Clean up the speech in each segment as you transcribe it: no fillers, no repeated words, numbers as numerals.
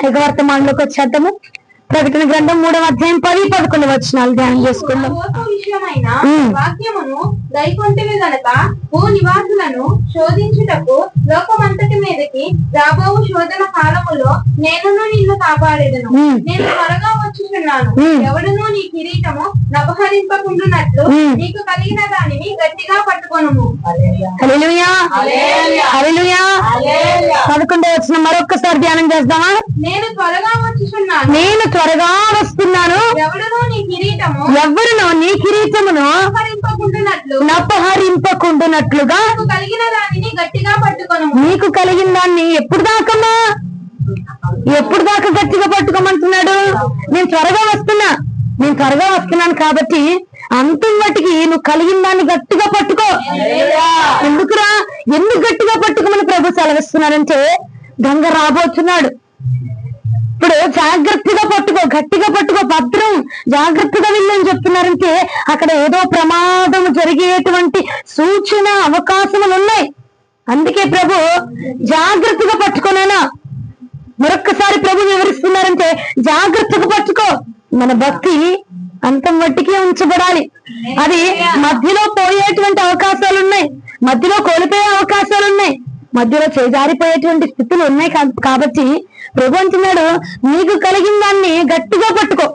ఇక వర్తమానంలోకి వచ్చేద్దాము. ప్రకటన గ్రంథం 3వ అధ్యాయం 10-11 వచనాలు ధ్యానం చేసుకుందాం. వాక్యమును దైకొంటివి గనక భూ నివాసులను శోధించుటకు లోకమంతటి మీదకి రాబో శోధన కాలములో నేనును నిన్ను కాపాడేదను. నేను త్వరగా వచ్చుచున్నాను. ఎవడును నీ కిరీటము నపహరింపకుండునట్లు నీకు కలిగిన దానిని గట్టిగా పట్టుకొనుము. హల్లెలూయా హల్లెలూయా. 11వ వచనం మరొక్కసారి ధ్యానం చేద్దామా? నేను త్వరగా వచ్చుచున్నాను. నేను త్వరగా వస్తున్నాను. ఎవడును నీ కిరీటమును నపహరింపకుండునట్లుగా కలిగిన దానిని గట్టిగా పట్టుకొను. నీకు కలిగిన దాన్ని ఎప్పుడు దాకమ్మా? ఎప్పుడు దాకా గట్టిగా పట్టుకోమంటున్నాడు? నేను త్వరగా వస్తున్నాను కాబట్టి అంతం మట్టికి నువ్వు కలిగిన దాన్ని గట్టిగా పట్టుకో. ఎందుకు గట్టిగా పట్టుకోమని ప్రభు సెలవిస్తున్నాడంటే దొంగ రాబోతున్నాడు. ఇప్పుడు జాగ్రత్తగా పట్టుకో, గట్టిగా పట్టుకో, భద్రం, జాగ్రత్తగా వెళ్ళని చెప్తున్నారంటే అక్కడ ఏదో ప్రమాదం జరిగేటువంటి సూచన అవకాశములు ఉన్నాయి. అందుకే ప్రభు జాగ్రత్తగా పట్టుకోనేనా. మరొక్కసారి ప్రభు వివరిస్తున్నారంటే జాగ్రత్తగా పట్టుకో. మన భక్తి అంతం మట్టికే ఉంచబడాలి. అది మధ్యలో పోయేటువంటి అవకాశాలు ఉన్నాయి, మధ్యలో కోల్పోయే అవకాశాలు ఉన్నాయి, మధ్యలో చేజారిపోయేటువంటి స్థితులు ఉన్నాయి. కాబట్టి ప్రభు అంటున్నాడు నీకు కలిగిన దాన్ని గట్టిగా పట్టుకో.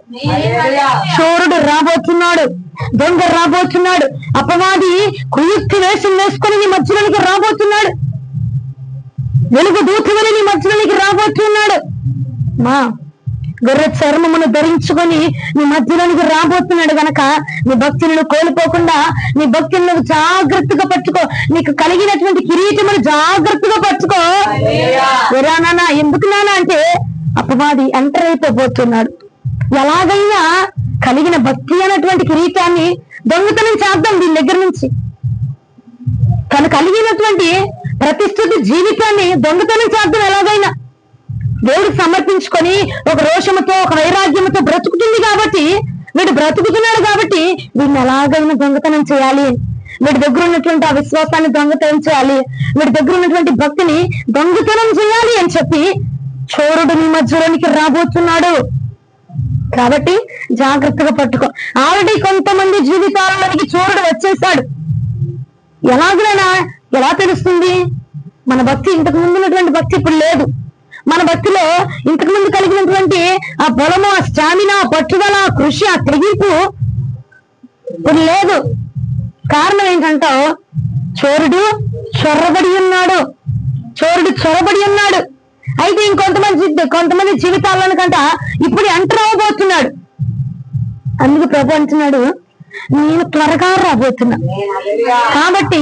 చోరుడు రాబోతున్నాడు, దొంగ రాబోతున్నాడు, అపవాది కుయుక్తి వేషం వేసుకొని నీ మధ్యలోనికి రాబోతున్నాడు, వెలుగు దూతమని నీ మధ్యలోనికి రాబోతున్నాడు. మా గొర్రె చర్మమును ధరించుకొని నీ మధ్యలోనికి రాబోతున్నాడు గనక నీ భక్తులను కోల్పోకుండా నీ భక్తులను జాగ్రత్తగా పట్టుకో. నీకు కలిగినటువంటి కిరీటమును జాగ్రత్తగా పట్టుకో. నానా ఎందుకు నానా అంటే అపవాది ఎంటర్ అయిపోతున్నాడు. ఎలాగైనా కలిగిన భక్తి అన్నటువంటి కిరీటాన్ని దొంగతనం చేద్దాం దీని దగ్గర నుంచి. తను కలిగినటువంటి ప్రతిష్ఠిత జీవితాన్ని దొంగతనం చేద్దాం ఎలాగైనా. దేవుడికి సమర్పించుకొని ఒక రోషముతో ఒక వైరాగ్యముతో బ్రతుకుతుంది కాబట్టి, వీడు బ్రతుకుతున్నాడు కాబట్టి వీడిని ఎలాగైనా దొంగతనం చేయాలి, వీడి దగ్గర ఉన్నటువంటి ఆ విశ్వాసాన్ని దొంగతనం చేయాలి, వీడి దగ్గర ఉన్నటువంటి భక్తిని దొంగతనం చేయాలి అని చెప్పి చోరుడు నీ మధ్యలోనికి రాబోతున్నాడు. కాబట్టి జాగ్రత్తగా పట్టుకో. ఆల్రెడీ కొంతమంది జీవితాలలోనికి చోరుడు వచ్చేసాడు. ఎలాగైనా ఎలా తెలుస్తుంది? మన భక్తి ఇంతకు ముందు ఉన్నటువంటి భక్తి ఇప్పుడు లేదు. మన భక్తిలో ఇంతకు ముందు కలిగినటువంటి ఆ బలము, ఆ స్టామినా, పట్టుదల, కృషి, ఆ తెగింపు ఇప్పుడు లేదు. కారణం ఏంటంటావు? చోరుడు చొరబడి ఉన్నాడు. అయితే కొంతమంది జీవితాలను కంట ఇప్పుడు ఎంటర్ అవ్వబోతున్నాడు. అందుకు ప్రభు అంటున్నాడు నేను త్వరగా రాబోతున్నా. కాబట్టి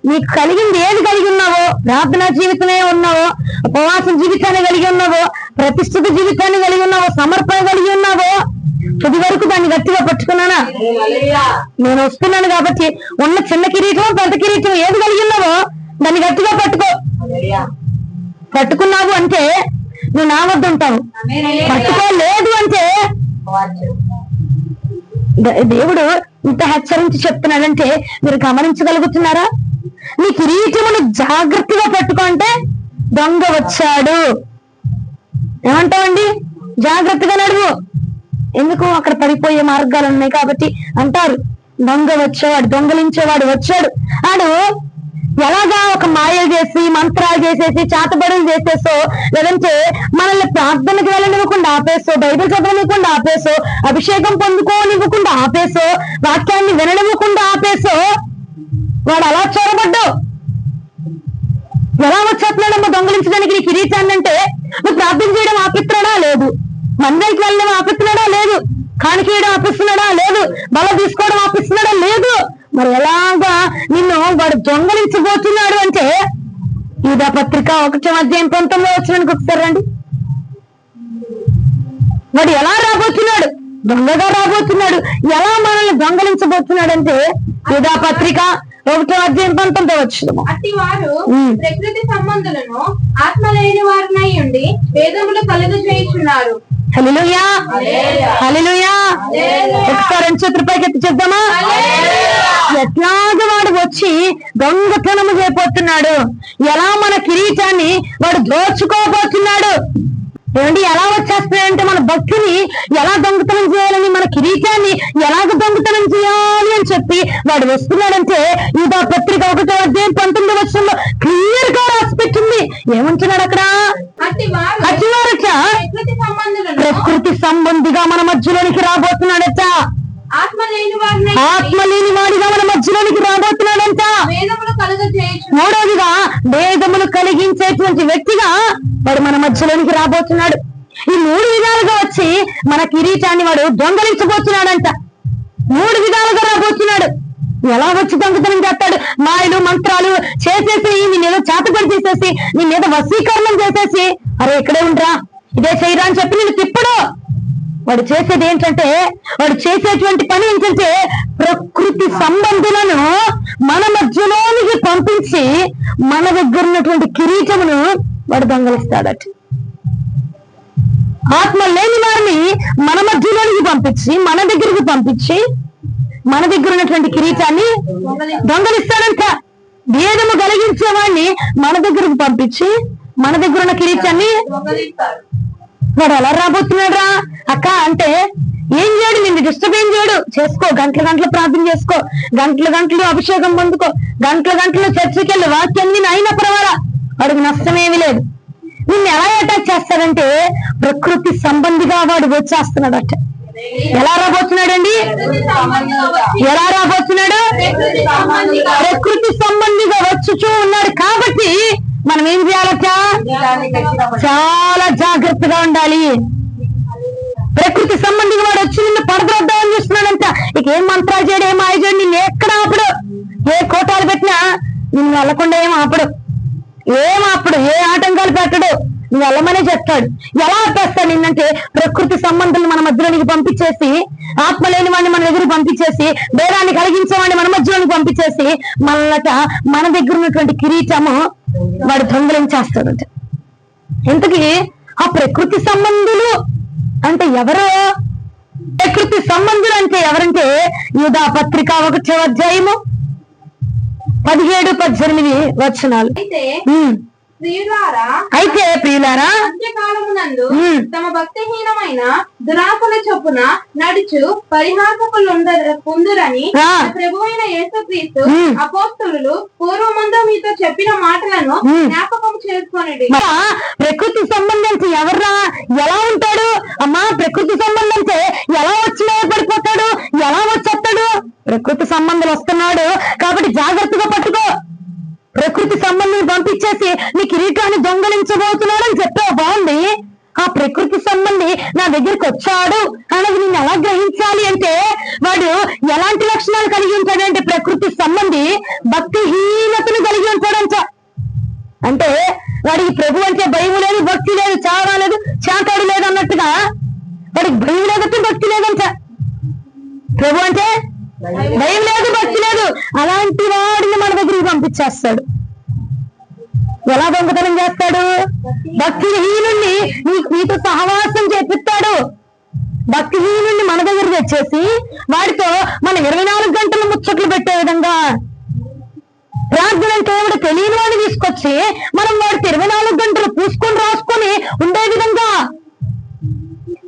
నీకు కలిగింది ఏది కలిగి ఉన్నావో, ప్రార్థనా జీవితమే ఉన్నావో, ఉపవాస జీవితాన్ని కలిగి ఉన్నావో, ప్రతిష్ఠిత జీవితాన్ని కలిగి ఉన్నావో, సమర్పణ కలిగి ఉన్నావో, తుది వరకు దాన్ని గట్టిగా పట్టుకున్నానా? నేను వస్తున్నాను కాబట్టి ఉన్న చిన్న కిరీటం పెద్ద కిరీటం ఏది కలిగి ఉన్నావో దాన్ని గట్టిగా పట్టుకో. పట్టుకున్నావు అంటే నువ్వు నా వద్ద ఉంటావు, పట్టుకోలేదు అంటే దేవుడు ఇంత హెచ్చరించి చెప్తున్నాడంటే మీరు గమనించగలుగుతున్నారా? నీ కిరీటమును జాగ్రత్తగా పట్టుకో అంటే దొంగ వచ్చాడు. ఏమంటావండి? జాగ్రత్తగా నడువు. ఎందుకు? అక్కడ పడిపోయే మార్గాలు ఉన్నాయి కాబట్టి అంటారు. దొంగ వచ్చేవాడు, దొంగలించేవాడు వచ్చాడు. ఆడు ఎలాగా ఒక మాయ చేసి, మంత్రాలు చేసేసి, చాతబడులు చేసేసో, లేదంటే మనల్ని ప్రార్థనకు వెళ్ళనివ్వకుండా ఆపేసో, బైబిల్ చదవనివ్వకుండా ఆపేసో, అభిషేకం పొందుకోనివ్వకుండా ఆపేసో, వాక్యాన్ని విననివ్వకుండా ఆపేసో, వాడు అలా చొరబడ్డావు. ఎలా వచ్చేస్తున్నాడమ్మా దొంగలించడానికి నీ కిరీటాన్ని అంటే? నువ్వు ప్రార్థన చేయడం ఆపిస్తున్నాడా? లేదు. మందిరానికి వెళ్ళడం ఆపిస్తున్నాడా? లేదు. కానికేయడం ఆపిస్తున్నాడా? లేదు. బల తీసుకోవడం ఆపిస్తున్నాడా? లేదు. మరి ఎలాగా నిన్ను వాడు దొంగలించబోతున్నాడు అంటే యూదా పత్రిక 1వ అధ్యాయం 19వ వచనానికి ఒకసారి రండి. వాడు ఎలా రాబోతున్నాడు? దొంగగా రాబోతున్నాడు. ఎలా మనల్ని దొంగలించబోతున్నాడు అంటే యూదా పత్రిక 1వ అధ్యాయం 19వ వచనం. అట్టి వారు ప్రకృతి సంబంధులను ఆత్మ లేని వారినై ఉండి వేదములు కలుగు చేయుచున్నారు. హల్లెలూయా హల్లెలూయా. ఒకసారి చేతులపైకి ఎత్తి చేద్దామా? ఎట్లాగా వాడు వచ్చి దొంగతనము చేయబోతున్నాడు, ఎలా మన కిరీటాన్ని వాడు దోచుకోబోతున్నాడు. ఏమంటే ఎలా వచ్చేస్తాయంటే మన భక్తిని ఎలా దొంగతనం చేయాలని, మన కిరీటాన్ని ఎలాగ దొంగతనం చేయాలి అని చెప్పి వాడు వస్తున్నాడంటే యూదా పత్రిక 1:19 క్లియర్ గా రాసి పెట్టింది. ఏమంటున్నాడు అక్కడ? అట్టివారట ప్రకృతి సంబంధిగా మన మధ్యలోనికి రాబోతున్నాడట. ఆత్మ లేని వాడిగా మన మధ్యలోనికి రాబోతున్నాడంట. మూడవదిగా భేదములు కలిగించేటువంటి వ్యక్తిగా వాడు మన మధ్యలోనికి రాబోతున్నాడు. ఈ 3 విధాలుగా వచ్చి మన కిరీటాన్ని వాడు దొంగలించబోతున్నాడంట. 3 విధాలుగా రాబోతున్నాడు. ఎలా వచ్చి దొంగతనం చేస్తాడు? మాయలు మంత్రాలు చేసేసి నీ మీద చేతపడి చేసేసి నీ మీద వశీకరణం చేసేసి అరే ఇక్కడే ఉండరా, ఇదే చేయరా అని చెప్పి నేను తిప్పడు. వాడు చేసేది ఏంటంటే, వాడు చేసేటువంటి పని ఏంటంటే ప్రకృతి సంబంధులను మన మధ్యలోనికి పంపించి మన దగ్గర ఉన్నటువంటి కిరీటమును వాడు దొంగలిస్తాడట. ఆత్మ లేని వారిని మన మధ్యలోనికి పంపించి మన దగ్గరికి పంపించి మన దగ్గర ఉన్నటువంటి కిరీటాన్ని దొంగలిస్తాడంట. భేదము కలిగించే వాడిని మన దగ్గరకు పంపించి మన దగ్గర ఉన్న కిరీటాన్ని వాడు ఎలా రాబోతున్నాడు రా అక్క అంటే ఏం చేయడు, నిన్ను డిస్టర్బ్ ఏం చేయడు. చేసుకో, గంటల ప్రార్థన చేసుకో, గంటలు అభిషేకం పొందుకో, గంటలు చర్చకి వెళ్ళి వాక్యాన్ని అయినా పర్వాలా, వాడికి నష్టమేమీ లేదు. నిన్ను ఎలా అటాక్ చేస్తాడంటే ప్రకృతి సంబంధిగా వాడు వచ్చేస్తున్నాడట. ఎలా రాబోతున్నాడండి? ఎలా రాబోతున్నాడు? ప్రకృతి సంబంధిగా వచ్చుచూ ఉన్నాడు. కాబట్టి మనం ఏం చేయాలట? చాలా జాగ్రత్తగా ఉండాలి. ప్రకృతి సంబంధిగా వాడు వచ్చి నిన్ను పడద్రోద్దామని చూస్తున్నాడంట. ఇక ఏం మంత్రాలు చేయడు, ఏం మాయ చేయడు, నిన్ను ఎక్కడ ఆపడు. ఏ కోటాలు పెట్టినా నిన్ను వెళ్ళకుండా ఏం ఆపడు, ఏ ఆటంకాలు పెట్టడు, నువ్వు వెళ్ళమనే చెప్తాడు. ఎలా ఆపేస్తాడు నిన్నంటే ప్రకృతి సంబంధాలు మన మధ్యలోనికి పంపించేసి, ఆత్మ లేని వాడిని మన దగ్గర పంపించేసి, భేదాన్ని కలిగించేవాడిని మన మధ్యలోనికి పంపించేసి మళ్ళట మన దగ్గర ఉన్నటువంటి కిరీటము వాడు దొంగలించేస్తాడట. ఇంతకీ ఆ ప్రకృతి సంబంధులు అంటే ఎవరు? ప్రకృతి సంబంధులు అంటే ఎవరంటే యూదా పత్రిక 1:17-18 అయితే ప్రియులారా అంత్యకాలమునందు తమ భక్తిహీనమైన దురాశల చొప్పున నడుచు పరిహాసకులు పొందురని ప్రభువైన యేసుక్రీస్తు అపోస్తలులు పూర్వమందు మీతో చెప్పిన మాటలను జ్ఞాపకం చేసుకొనండి. ప్రకృతి సంబంధించి ఎవర్రా? ఎలా ఉంటాడు అమ్మా? ప్రకృతి సంబంధించి ఎలా వచ్చి పడిపోతాడు, ఎలా వచ్చేస్తాడు? ప్రకృతి సంబంధం వస్తున్నాడు కాబట్టి జాగ్రత్తగా పట్టుకో. ప్రకృతి సంబంధం పంపించేసి నీ కిరీటాన్ని దొంగలించబోతున్నాడు అని చెప్పావు, బాగుంది. ఆ ప్రకృతి సంబంధి నా దగ్గరికి వచ్చాడు అనేది నేను ఎలా గ్రహించాలి అంటే వాడు ఎలాంటి లక్షణాలు కలిగి ఉంటాడంటే ప్రకృతి సంబంధి భక్తిహీనతను కలిగి ఉంటాడంట. అంటే వాడికి ప్రభు అంటే భయం లేదు, భక్తి లేదు, చావా లేదు, చాటాడు లేదు అన్నట్టుగా వాడికి భయం లేదంటే భక్తి లేదంట. ప్రభు అంటే భయం లేదు, భక్తి లేదు. అలాంటి వాడిని మన దగ్గరికి పంపించేస్తాడు. ఎలా దొంగతనం చేస్తాడు? భక్తిహీనుణ్ణి నీతో సహవాసం చేపిస్తాడు. భక్తిహీనుణ్ణి మన దగ్గర తెచ్చేసి వాడితో మనం 24 గంటలు ముచ్చట్లు పెట్టే విధంగా, ప్రార్థన అంటే ఏమిటో తెలియని వాడిని తీసుకొచ్చి మనం వాడికి 24 గంటలు పూసుకొని రాసుకొని ఉండే విధంగా,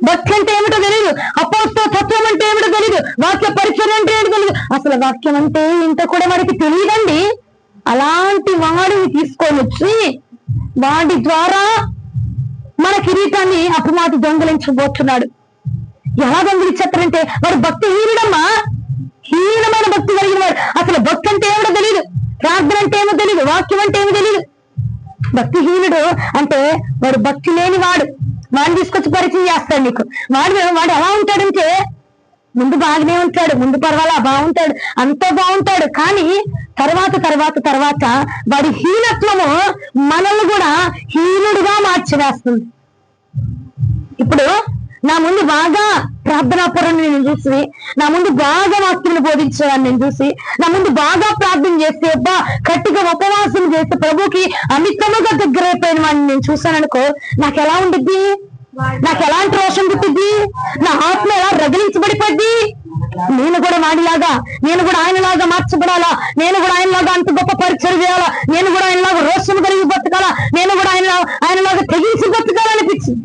భక్తి అంటే ఏమిటో తెలియదు, అపోస్తల తత్వం అంటే ఏమిటో తెలియదు, వాక్య పరిచయం అంటే ఏమిటో తెలియదు, అసలు వాక్యం అంటే ఇంత కూడా వాడికి తెలియదండి. అలాంటి వాడిని తీసుకొని వచ్చి వాడి ద్వారా మన కిరీటాన్ని అపమాటి దొంగలించబోతున్నాడు. ఎలా దొంగలించేస్తారంటే వాడు భక్తిహీనుడమ్మా, హీనమైన భక్తి కలిగిన వాడు. అసలు భక్తి అంటే ఏమిటో తెలియదు, ప్రార్థన అంటే ఏమో తెలియదు, వాక్యం అంటే ఏమో తెలియదు. భక్తిహీనుడు అంటే వాడు భక్తి లేని వాడు. వాడిని తీసుకొచ్చి పరిచయం చేస్తాడు నీకు. వాడు ఎలా ఉంటాడంటే ముందు బాగానే ఉంటాడు, ముందు పర్వాలా బాగుంటాడు, అంతా బాగుంటాడు. కానీ తర్వాత వాడి హీనత్వము మనల్ని కూడా హీనుడుగా మార్చివేస్తుంది. ఇప్పుడు నా ముందు బాగా ప్రార్థనాపరుని నేను చూసి, నా ముందు బాగా వాక్యం బోధించేవాడిని నేను చూసి, నా ముందు బాగా ప్రార్థన చేస్తే గట్టిగా ఉపవాసం చేస్తే ప్రభుకి అమితముగా దగ్గర అయిపోయిన వాడిని నేను చూసాననుకో, నాకు ఎలా ఉండిద్ది? నాకు ఎలాంటి రోషం పుట్టిద్ది? నా ఆత్మ ఎలా రగిలించబడిపోద్ది? నేను కూడా వాడిలాగా, నేను కూడా ఆయనలాగా మార్చబడాలా, నేను కూడా ఆయనలాగా అంత గొప్ప పరిచయం చేయాలా, నేను కూడా ఆయనలాగా రోషం కలిగి బతకాలా, నేను కూడా ఆయనలాగా తెగించి బతకాలనిపించింది.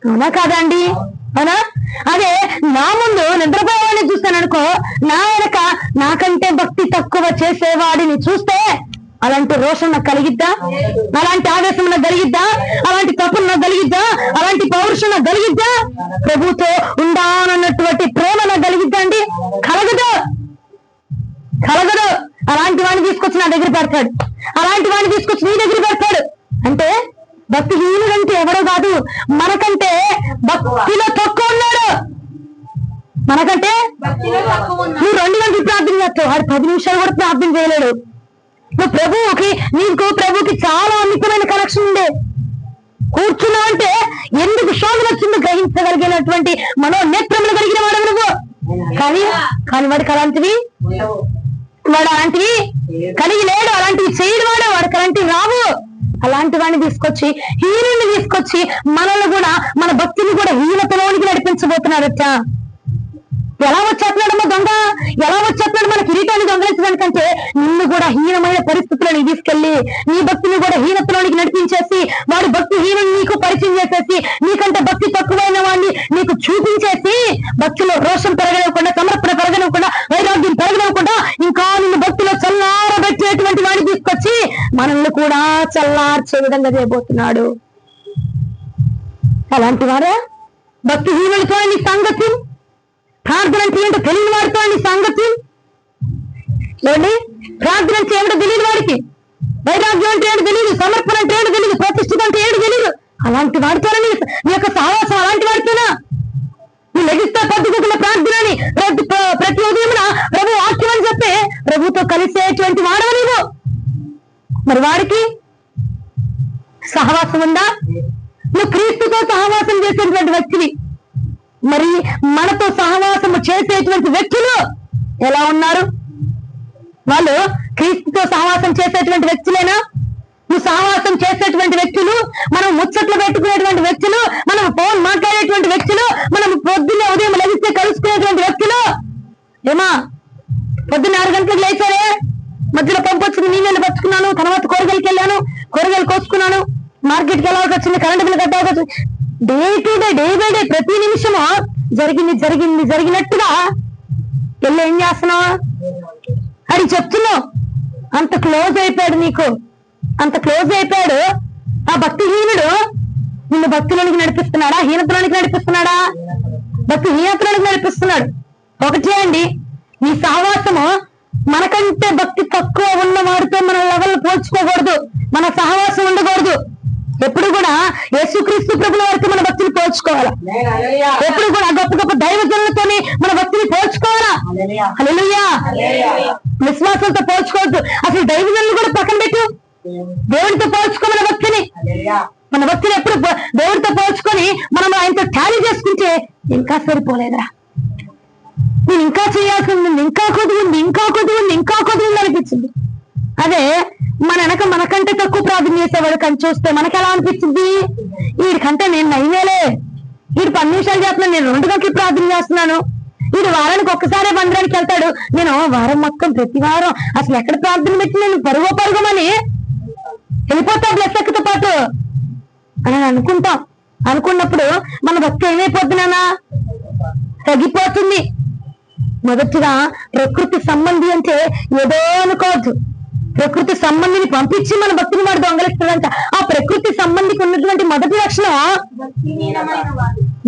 అవునా కాదండి? అవునా? అదే నా ముందు నిద్రపోయేవాడిని చూస్తాను అనుకో, నా వెనక నాకంటే భక్తి తక్కువ చేసేవాడిని చూస్తే అలాంటి రోషం నాకు కలిగిద్దా? అలాంటి ఆవేశం నాకు కలిగిద్దా? అలాంటి తప్పులు నాకు కలిగిద్దా? అలాంటి పౌరుషం నాకు కలిగిద్దా? ప్రభుతో ఉండాలన్నటువంటి ప్రేమ నాకు కలిగిద్దా అండి? కలగదు, కలగదు. అలాంటి వాడిని తీసుకొచ్చి నా దగ్గర పెడతాడు, అలాంటి వాడిని తీసుకొచ్చి నీ దగ్గర పెడతాడు. అంటే భక్తిహీనుడంటే ఎవడో కాదు, మనకంటే భక్తిలో తక్కువ ఉన్నాడు. మనకంటే నువ్వు 2 గంటలు ప్రార్థన చేస్తావు, వాడు 10 నిమిషాలు కూడా ప్రార్థన చేయలేడు. నువ్వు ప్రభువుకి చాలా అమితమైన కనెక్షన్ ఉండే కూర్చున్నావు అంటే ఎందుకు శోధన వచ్చిందో గ్రహించగలిగినటువంటి మనోనేత్రములు కలిగిన వాడు నువ్వు. కానీ వాడికి అలాంటివి కలిగి లేడు, అలాంటివి చేయడు వాడికి అలాంటివి రావు. అలాంటి వాడిని తీసుకొచ్చి, హీనుడిని తీసుకొచ్చి మనల్ని కూడా, మన భక్తిని కూడా హీనతలోనికి నడిపించబోతున్నాడట. ఎలా వచ్చేస్తున్నాడమ్మా దొంగ? ఎలా వచ్చేస్తున్నాడు మన కిరీటాన్ని దొంగలించడానికంటే నిన్ను కూడా హీనమైన పరిస్థితులను తీసుకెళ్లి నీ భక్తిని కూడా హీనతలోనికి నడిపించేసి, వాడి భక్తి హీనుని నీకు పరిచయం చేసేసి, నీకంటే భక్తి తక్కువైన వాడిని నీకు చూపించేసి, భక్తిలో రోషం పెరగనివ్వకుండా, సమర్పణ పెరగనివ్వకుండా, వైరాగ్యం పెరగనివ్వకుండా ఇంకా నిన్ను భక్తిలో చల్లారబెట్టేటువంటి వాడిని తీసుకొచ్చి మనల్ని కూడా చల్లార్చే విధంగా చేయబోతున్నాడు. అలాంటి వారా భక్తిహీనులతో నీ సంగతి? ప్రార్థన అంటే ఏంటో తెలియని వాడితో నీ సంగతి చూడండి. ప్రార్థన అంటే ఏమిటో తెలియని వాడికి, వైరాగ్యం అంటే ఏంటో తెలియదు, సమర్పణ అంటే ఏంటో తెలియదు, ప్రతిష్ఠిత అంటే ఏంటో తెలియదు. అలాంటి వాడితోనే నీ యొక్క సహవాసం అలాంటి వాడితోనా? నువ్వు లెగిస్తా పట్టుకున్న ప్రార్థనని ప్రతి ఉదయం ప్రభు వాక్యం అని చెప్పి ప్రభుతో కలిసేటువంటి వాడవ నీవు. మరి వాడికి సహవాసం ఉందా? నువ్వు క్రీస్తుతో సహవాసం చేసేటువంటి వ్యక్తివి. మరి మనతో సహవాసము చేసేటువంటి వ్యక్తులు ఎలా ఉన్నారు? వాళ్ళు క్రీస్తుతో సహవాసం చేసేటువంటి వ్యక్తులేనా? నువ్వు సహవాసం చేసేటువంటి వ్యక్తులు, మనం ముచ్చట్లు పెట్టుకునేటువంటి వ్యక్తులు, మనం ఫోన్ మాట్లాడేటువంటి వ్యక్తులు, మనం పొద్దున్నే ఉదయం లభిస్తే కలుసుకునేటువంటి వ్యక్తులు. ఏమా పొద్దున్న 6 గంటలకు లేచారే, మధ్యలో పంపొచ్చింది, నీళ్ళు పట్టుకున్నాను, తర్వాత కూరగాయలకి వెళ్ళాను, కూరగాయలు కోసుకున్నాను, మార్కెట్కి వెళ్ళాల్సి వచ్చింది, కరెంటు బిల్లు కట్టాల్సి వచ్చింది. Day to day, day by day, ప్రతి నిమిషము జరిగినట్టుగా వెళ్ళి ఏం చేస్తున్నావు అని చెప్తున్నావు. అంత క్లోజ్ అయిపోయాడు నీకు, అంత క్లోజ్ అయిపోయాడు. ఆ భక్తిహీనుడు నిన్ను భక్తిలోనికి నడిపిస్తున్నాడా, హీనతలోనికి నడిపిస్తున్నాడా? భక్తి హీనతలోనికి నడిపిస్తున్నాడు. ఒకటే అండి, నీ సహవాసము మనకంటే భక్తి తక్కువ ఉన్న వాడితో మన లెవెల్ పోల్చుకోకూడదు, మన సహవాసం ఉండకూడదు. ఎప్పుడు కూడా యేసుక్రీస్తు ప్రభుల వారితో మన భక్తిని పోల్చుకోవాలా. ఎప్పుడు కూడా గొప్ప గొప్ప దైవజనులతోని మన భక్తిని పోల్చుకోవాలా. హల్లెలూయా. విశ్వాసంతో పోల్చుకోవద్దు. అసలు దైవజనులు కూడా పక్కన పెట్టు, దేవుడితో పోల్చుకో మన భక్తిని. మన భక్తిని ఎప్పుడు దేవుడితో పోల్చుకొని మనం ఆయనతో టాలీ చేసుకుంటే ఇంకా సరిపోలేదురా, నేను ఇంకా చేయాల్సింది, ఇంకా కొద్ది ఉంది, ఇంకా కొద్ది ఉంది, ఇంకా కొద్ది ఉంది అనిపించింది. అదే మనకంటే తక్కువ ప్రార్థన చేసేవాడు కానీ చూస్తే మనకి ఎలా అనిపించింది? వీడికంటే నేను నయ్యేలే, వీడు 10 నిమిషాలు చేస్తున్నాను, నేను 2 గంటలు ప్రార్థన చేస్తున్నాను, వీడు వారానికి ఒక్కసారే మందిరానికి వెళ్తాడు, నేను వారం మొత్తం ప్రతి వారం అసలు ఎక్కడ ప్రార్థన పెట్టి నేను పరుగమని వెళ్ళిపోతా బ్లెస్ ఎక్కతో పాటు అని అనుకుంటాం. అనుకున్నప్పుడు మన భక్తి ఏమైపోతున్నానా? తగ్గిపోతుంది. మొదటిగా ప్రకృతి సంబంధి అంటే ఏదో అనుకోవద్దు. ప్రకృతి సంబంధిని పంపించి మన భక్తిని వాడు దొంగలిస్తాడంట. ఆ ప్రకృతి సంబంధికి ఉన్నటువంటి మొదటి లక్షణం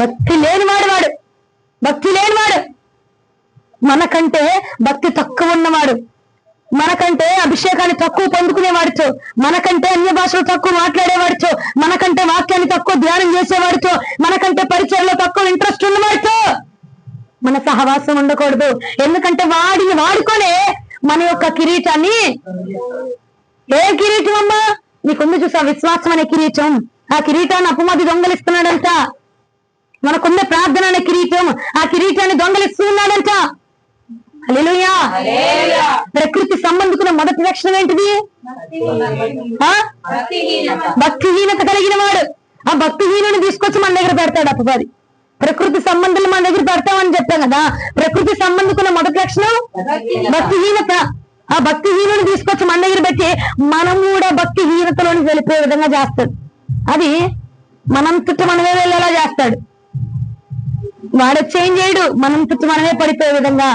భక్తి లేనివాడు. భక్తి లేనివాడు మనకంటే భక్తి తక్కువ ఉన్నవాడు, మనకంటే అభిషేకాన్ని తక్కువ పొందుకునేవాడితో, మనకంటే అన్య భాషలు తక్కువ మాట్లాడేవాడితో, మనకంటే వాక్యాన్ని తక్కువ ధ్యానం చేసేవాడితో, మనకంటే పరిచయంలో తక్కువ ఇంట్రెస్ట్ ఉన్నవాడితో మన సహవాసం ఉండకూడదు. ఎందుకంటే వాడిని వాడుకొనే మన యొక్క కిరీటాన్ని, ఏ కిరీటం అమ్మా నీకుంది చూసా, విశ్వాసం అనే కిరీటం, ఆ కిరీటాన్ని అపవాది దొంగలిస్తున్నాడంట. మనకుందే ప్రార్థన అనే కిరీటం, ఆ కిరీటాన్ని దొంగలిస్తున్నాడంట. హల్లెలూయా. ప్రకృతి సంబంధికున్న మొదటి లక్షణం ఏంటిది? భక్తిహీనత కలిగిన వాడు. ఆ భక్తిహీనుని తీసుకొచ్చి మన దగ్గర పెడతాడు అపవాది. ప్రకృతి సంబంధాలు మన దగ్గర పెడతామని చెప్పాం కదా. ప్రకృతి సంబంధికున్న మొదటి లక్షణం భక్తిహీనత. ఆ భక్తిహీనుని తీసుకొచ్చి మన దగ్గర పెట్టి మనం కూడా భక్తిహీనతలోని వెళ్ళిపోయే విధంగా చేస్తాడు. అది మనంతట మనమే వెళ్ళేలా చేస్తాడు. వాడొచ్చి ఏం చేయడు, మనంతట మనమే పడిపోయే విధంగా,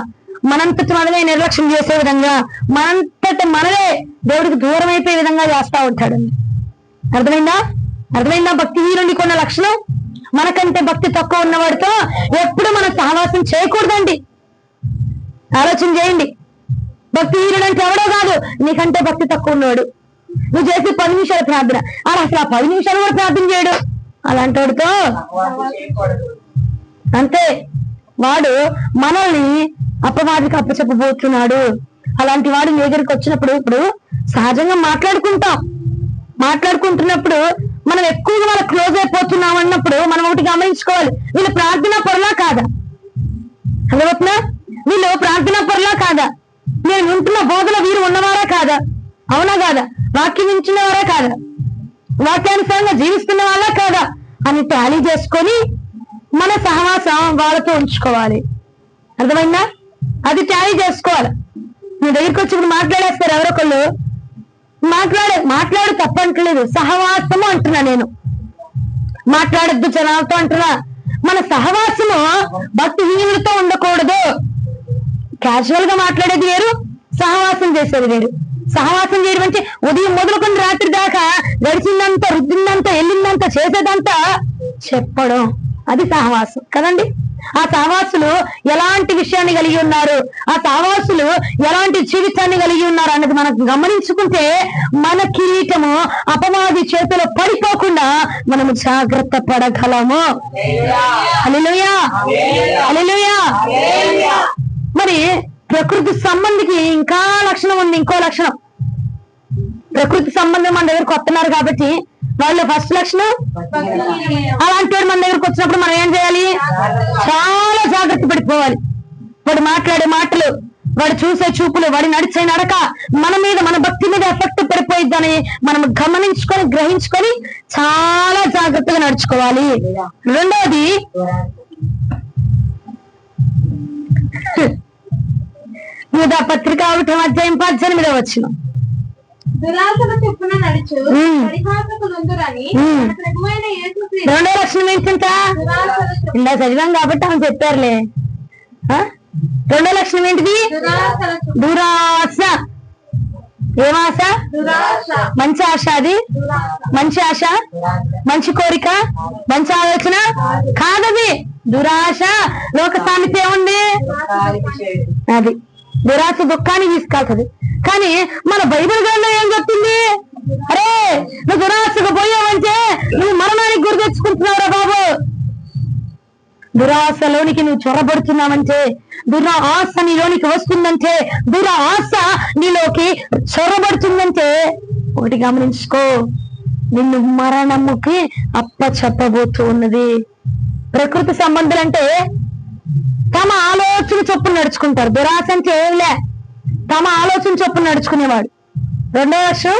మనంతట మనమే నిర్లక్ష్యం చేసే విధంగా, మనంతట మనమే దేవుడికి దూరం అయిపోయే విధంగా చేస్తా ఉంటాడండి. అర్థమైందా భక్తిహీనుడికి కొన్న లక్షణం? మనకంటే భక్తి తక్కువ ఉన్నవాడితో ఎప్పుడు మనం సహవాసం చేయకూడదండి. ఆలోచన చేయండి. భక్తిహీనుడు అంటే ఎవడో కాదు, నీకంటే భక్తి తక్కువ ఉన్నవాడు. నువ్వు చేసి 10 నిమిషాలు ప్రార్థన, అసలు ఆ 10 నిమిషాలు కూడా ప్రార్థన చేయడు. అలాంటి వాడితో అంతే, వాడు మనల్ని అపవాదికి అప్పచెప్పబోతున్నాడు. అలాంటి వాడు మీ దగ్గరికి వచ్చినప్పుడు, ఇప్పుడు సహజంగా మాట్లాడుకుంటున్నప్పుడు మనం ఎక్కువగా వాళ్ళకి క్లోజ్ అయిపోతున్నాం అన్నప్పుడు మనం ఒకటి గమనించుకోవాలి, వీళ్ళు ప్రార్థనా పరులా కాదా? అర్థమవుతుందా? వీళ్ళు ప్రార్థనా పరులా కాదా? నేను ఉంటున్న బోధన వీరు ఉన్నవారా కాదా? అవునా కాదా? వాక్యం వింటున్నవారా కాదా? వాక్యానుసారంగా జీవిస్తున్న వాళ్ళా కాదా అని టాలీ చేసుకొని మన సహవాసం వాళ్ళతో ఉంచుకోవాలి. అర్థమైందా? అది టాలీ చేసుకోవాలి. మీ దగ్గరికి వచ్చినప్పుడు మాట్లాడేస్తారు ఎవరొకళ్ళు, మాట్లాడు తప్పంటలేదు, సహవాసము అంటున్నా. నేను మాట్లాడద్దు జనాలతో అంటున్నా. మన సహవాసము భక్తిహీనులతో ఉండకూడదు. క్యాజువల్ గా మాట్లాడేది వేరు, సహవాసం చేసేది వేరు. సహవాసం చేయడం అంటే ఉదయం మొదలుకొని రాత్రి దాకా గడిచిందంతా, రుద్దిందంతా, వెళ్ళిందంతా, చేసేదంతా చెప్పడం, అది సహవాసం కదండి. ఆ సహవాసులు ఎలాంటి విషయాన్ని కలిగి ఉన్నారు, ఆ సహవాసులు ఎలాంటి జీవితాన్ని కలిగి ఉన్నారు అన్నది మనం గమనించుకుంటే మన కిరీటము అపవాది చేతిలో పడిపోకుండా మనము జాగ్రత్త పడగలము. హల్లెలూయా, హల్లెలూయా. మరి ప్రకృతి సంబంధికి ఇంకా లక్షణం ఉంది, ఇంకో లక్షణం. ప్రకృతి సంబంధం మన దగ్గరకు వస్తున్నారు కాబట్టి వాళ్ళు ఫస్ట్ లక్షణం. అలాంటి వాడు మన దగ్గరకు వచ్చినప్పుడు మనం ఏం చేయాలి? చాలా జాగ్రత్త పడిపోవాలి. వాడు మాట్లాడే మాటలు, వాడు చూసే చూపులు, వాడి నడిచే నడక మన మీద, మన భక్తి మీద ఎఫెక్ట్ పడిపోయిద్దని మనం గమనించుకొని, గ్రహించుకొని చాలా జాగ్రత్తగా నడుచుకోవాలి. రెండోది, యూదా పత్రిక 1:18 వచనం, దురాశల చొప్పున నడుచు పరిహాసకులుందురని మన ప్రభువైన యేసుక్రీస్తు. రెండో లక్షణం ఏంటంట? ఇలా చదివాం కాబట్టి ఆమె చెప్పారులే. రెండో లక్షణం ఏంటిది? దురాశ. ఏమాశ? మంచి ఆశ. అది మంచి ఆశ, మంచి కోరిక, మంచి ఆలోచన కాదది. దురాశ. లోక సామెత ఏముంది? అది దురాశ దుఃఖాన్ని తీసుకెళ్తుంది. కానీ మన బైబిల్ గ్రంథం ఏం చెప్తుంది? అరే, నువ్వు దురాశకు పోయావంటే నువ్వు మరణానికి గురి తెచ్చుకుంటున్నావురా బాబు. దురాశలోనికి నువ్వు చొరబడుతున్నావంటే, దురాశ నీలోనికి వస్తుందంటే, దురాశ నీలోకి చొరబడుతుందంటే ఒకటి గమనించుకో, నిన్ను మరణముకి అప్పచెప్పబోతూ ఉన్నది. ప్రకృతి సంబంధులంటే తమ ఆలోచన చొప్పున నడుచుకుంటారు. దురాశ అంటే ఏంలే, తమ ఆలోచన చొప్పున నడుచుకునేవాడు. రెండో వర్షం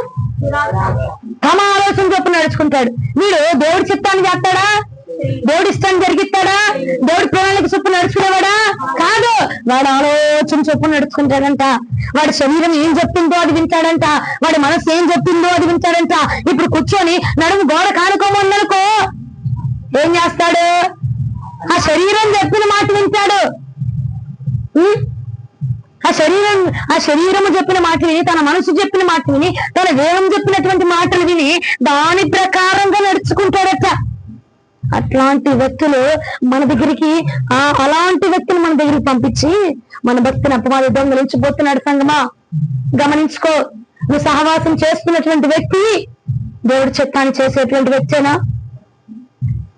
తమ ఆలోచన చొప్పున నడుచుకుంటాడు. వీడు దేవుడి చిత్తాన్ని చేస్తాడా? దేవుడి ఇష్టాన్ని జరిగిస్తాడా? దేవుడి ప్రణాళిక చొప్పున నడుచుకునేవాడా? కాదు. వాడు ఆలోచన చొప్పున నడుచుకుంటాడంట. వాడి శరీరం ఏం చెప్పిందో అది వింటాడంట. వాడి మనసు ఏం చెప్పిందో అది వింటాడంట. ఇప్పుడు కూర్చొని నడుము గోడ కానుకోమన్ననుకో ఏం చేస్తాడు? ఆ శరీరం చెప్పిన మాట వింటాడు. ఆ శరీరము చెప్పిన మాట విని, తన మనసు చెప్పిన మాట విని, తన దేహం చెప్పినటువంటి మాటలు విని దాని ప్రకారంగా నడుచుకుంటాడట. అట్లాంటి వ్యక్తులు మన దగ్గరికి, అలాంటి వ్యక్తులు మన దగ్గరికి పంపించి మన భక్తిని అపవాది దొంగలించబోతున్నాడు. సంగమా గమనించుకో. నువ్వు సహవాసం చేస్తున్నటువంటి వ్యక్తి దేవుడి చిత్తాన్ని చేసేటువంటి వ్యక్తేనా?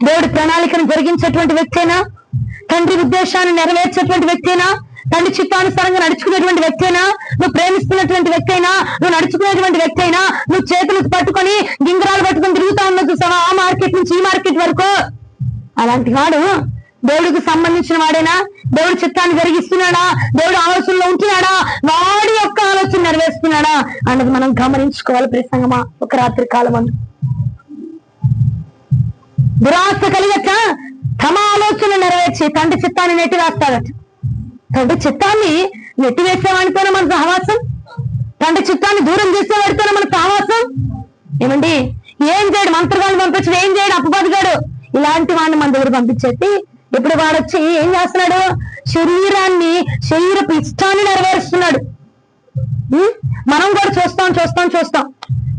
దేవుడి ప్రణాళికను జరిగించేటువంటి వ్యక్తేనా? తండ్రి ఉద్దేశాన్ని నెరవేర్చేటువంటి వ్యక్తేనా? తండ్రి చిత్తానుసారంగా నడుచుకునేటువంటి వ్యక్తేనా? నువ్వు ప్రేమిస్తున్నటువంటి వ్యక్తి అయినా, నువ్వు నడుచుకునేటువంటి వ్యక్తి అయినా, నువ్వు చేతులు పట్టుకొని గింగరాలు పట్టుకొని తిరుగుతా ఉన్నావు చూసావా, ఆ మార్కెట్ నుంచి ఈ మార్కెట్ వరకు, అలాంటి వాడు దేవుడికి సంబంధించిన వాడేనా? దేవుడి చిత్తాన్ని జరిగిస్తున్నాడా? దేవుడి ఆలోచనలో ఉంటున్నాడా? వాడి యొక్క ఆలోచన నెరవేరుస్తున్నాడా అన్నది మనం గమనించుకోవాలి. ప్రసంగమా ఒక రాత్రి కాలం అందు దురాశ కలిగట తమ ఆలోచన నెరవేర్చి తండ్రి చిత్తాన్ని నెట్టివేస్తాడట. తండ్రి చిత్తాన్ని నెట్టివేసేవాడితోనే మన సహవాసం, తండ్రి చిత్తాన్ని దూరం చేసేవాడితోనే మన సహవాసం. ఏమండి, ఏం చేయడు, మంత్రగాళ్ళు పంపించడు, ఏం చేయడు, అపవాదిగాడు. ఇలాంటి వాడిని మన దగ్గర పంపించేసి ఇప్పుడు వాడొచ్చి ఏం చేస్తున్నాడు? శరీరపు ఇష్టాన్ని నెరవేరుస్తున్నాడు. మనం కూడా చూస్తాం.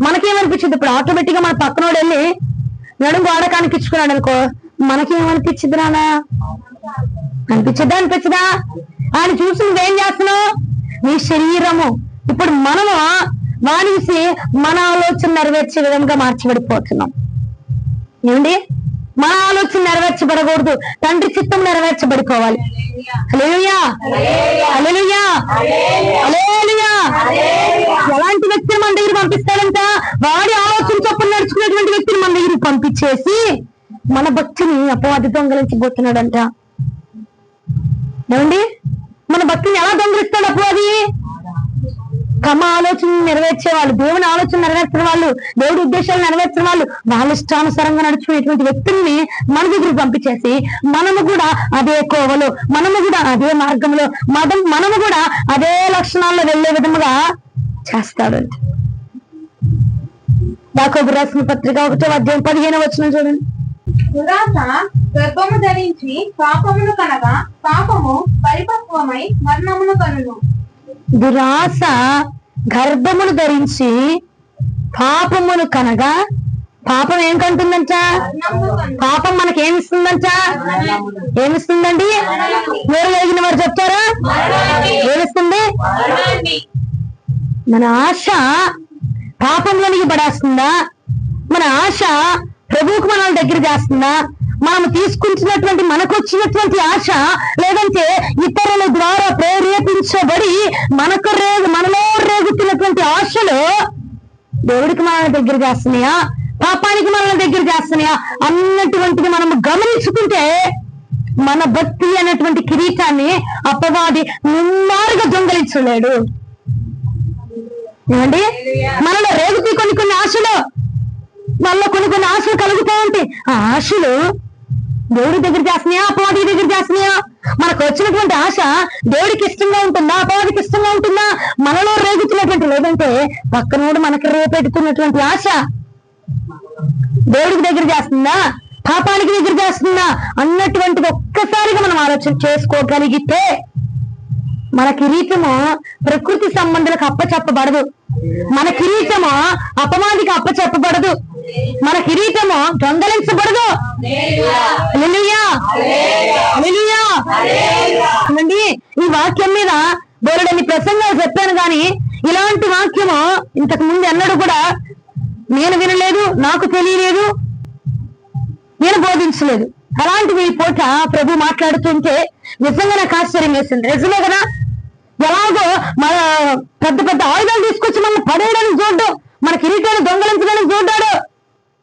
మనకేమనిపించింది? ఇప్పుడు ఆటోమేటిక్ గా మన పక్కనోడు వెళ్ళి నడుము గోడ కానికిచ్చుకున్నాడు అనుకో, మనకేమనిపించింది? నానా అనిపించదా? ఆయన చూసి నువ్వేం చేస్తున్నావు? నీ శరీరము. ఇప్పుడు మనము మానేసి మన ఆలోచన నెరవేర్చే విధంగా మార్చబడిపోతున్నాం. ఏమండి? మన ఆలోచన నెరవేర్చబడకూడదు, తండ్రి చిత్తం నెరవేర్చబడిపోవాలి. హల్లెలూయా, హల్లెలూయా, హల్లెలూయా. ఎలాంటి వ్యక్తిని మన దగ్గర పంపిస్తాడంట? వాడి ఆలోచన చొప్పున నడుచుకునేటువంటి వ్యక్తిని మన దగ్గరికి పంపించేసి మన భక్తిని అపవాది దొంగలించబోతున్నాడంట. ఏమండి? మన భక్తిని ఎలా దొంగలిస్తాడు అపవాది? తమ ఆలోచన నెరవేర్చే వాళ్ళు, దేవుని ఆలోచన నెరవేర్చిన వాళ్ళు, దేవుడి ఉద్దేశాలు నెరవేర్చిన వాళ్ళు, వాళ్ళ ఇష్టానుసారంగా నడుచుకునేటువంటి వ్యక్తుల్ని మన దగ్గరికి పంపించేసి మనము కూడా అదే కోవలో, మనము కూడా అదే మార్గంలో, మనము కూడా అదే లక్షణాల్లో వెళ్లే విధముగా చేస్తాడు. యాకోబు రాసిన పత్రిక 1వ అధ్యాయం 15వ వచనం చూడండి. దురాశ గర్భము ధరించి పాపమును కనగా పాపము పరిపక్వమై మరణమును కనును. దురాశ గర్భమును ధరించి పాపమును కనగా, పాపం ఏం కంటుందంట? పాపం మనకి ఏమిస్తుందంట? ఏమిస్తుందండి? ఎవరు కలిగిన వారు చెప్తారా? ఏమిస్తుంది? మన ఆశ పాపంలోనికి పడేస్తుందా? మన ఆశ ప్రభువుకు మనల్ని దగ్గర చేస్తుందా? మనం తీసుకుంటున్నటువంటి మనకు వచ్చినటువంటి ఆశ, లేదంటే ఇతరుల ద్వారా ప్రేరేపించబడి మనలో రేగుతున్నటువంటి ఆశలు దేవుడికి మనల్ని దగ్గర చేస్తున్నాయా, పాపానికి మనల్ని దగ్గర చేస్తున్నాయా అన్నటువంటిది మనం గమనించుకుంటే మన భక్తి అనేటువంటి కిరీటాన్ని అపవాది నిమ్మారుగా దొంగలించలేడు. ఏమండి? మనలో రేగుతీ కొన్ని ఆశలు, మనలో కొన్ని ఆశలు కలుగుతా ఉంటాయి. ఆ ఆశలు దేవుడి దగ్గర చేస్తున్నాయా, అపవాది దగ్గర చేస్తున్నాయా? మనకు వచ్చినటువంటి ఆశ దేవుడికి ఇష్టంగా ఉంటుందా, అపవాదికి ఇష్టంగా ఉంటుందా? మనలో రేగుతున్నటువంటి, లేదంటే పక్కనోడు మనకి రేపెడుతున్నటువంటి ఆశ దేవుడికి దగ్గర చేస్తుందా, పాపానికి దగ్గర చేస్తుందా అన్నటువంటిది ఒక్కసారిగా మనం ఆలోచన చేసుకోగలిగితే మన కిరీటము ప్రకృతి సంబంధాలకు అప్పచెప్పబడదు, మన కిరీటము అపవాదికి అప్పచెప్పబడదు, మన కిరీటము దొంగలించబడదు. హల్లెలూయా, హల్లెలూయా. ఈ వాక్యం మీద బోలెడన్ని ప్రసంగాలు చెప్పాను, కానీ ఇలాంటి వాక్యము ఇంతకు ముందు ఎన్నడూ కూడా నేను వినలేదు, నాకు తెలియలేదు, నేను బోధించలేదు. అలాంటివి ఈ పూట ప్రభు మాట్లాడుతుంటే నిజంగా నాకు ఆశ్చర్యం వేసింది. నిజమే కదా? ఎలాగో మన పెద్ద ఆయుధాలు తీసుకొచ్చి మనం పడేయడానికి చూడ్డు, మన కిరీటాన్ని దొంగలించడానికి చూడ్డాడు.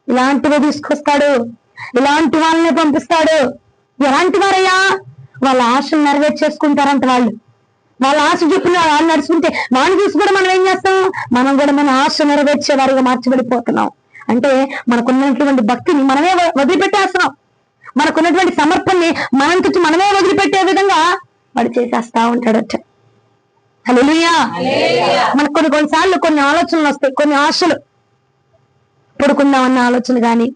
ఇలాంటివి తీసుకొస్తాడు, ఇలాంటి వాళ్ళని పంపిస్తాడు. ఎలాంటి వారయ్యా? వాళ్ళ ఆశలు నెరవేర్చేసుకుంటారంట. వాళ్ళ ఆశ చెప్పిన వాళ్ళు నడుచుకుంటే వాడిని చూసి కూడా మనం ఏం చేస్తాం? మనం కూడా మన ఆశ నెరవేర్చే వారిగా మార్చబడిపోతున్నాం. అంటే మనకున్నటువంటి భక్తిని మనమే వదిలిపెట్టేస్తున్నాం, మనకున్నటువంటి సమర్పణని మనంతటి మనమే వదిలిపెట్టే విధంగా వాడు చేసేస్తా ఉంటాడట. హల్లెలూయా. మనకు కొన్నిసార్లు కొన్ని ఆలోచనలు వస్తాయి, కొన్ని ఆశలు పడుకుందామన్న ఆలోచన కానీ,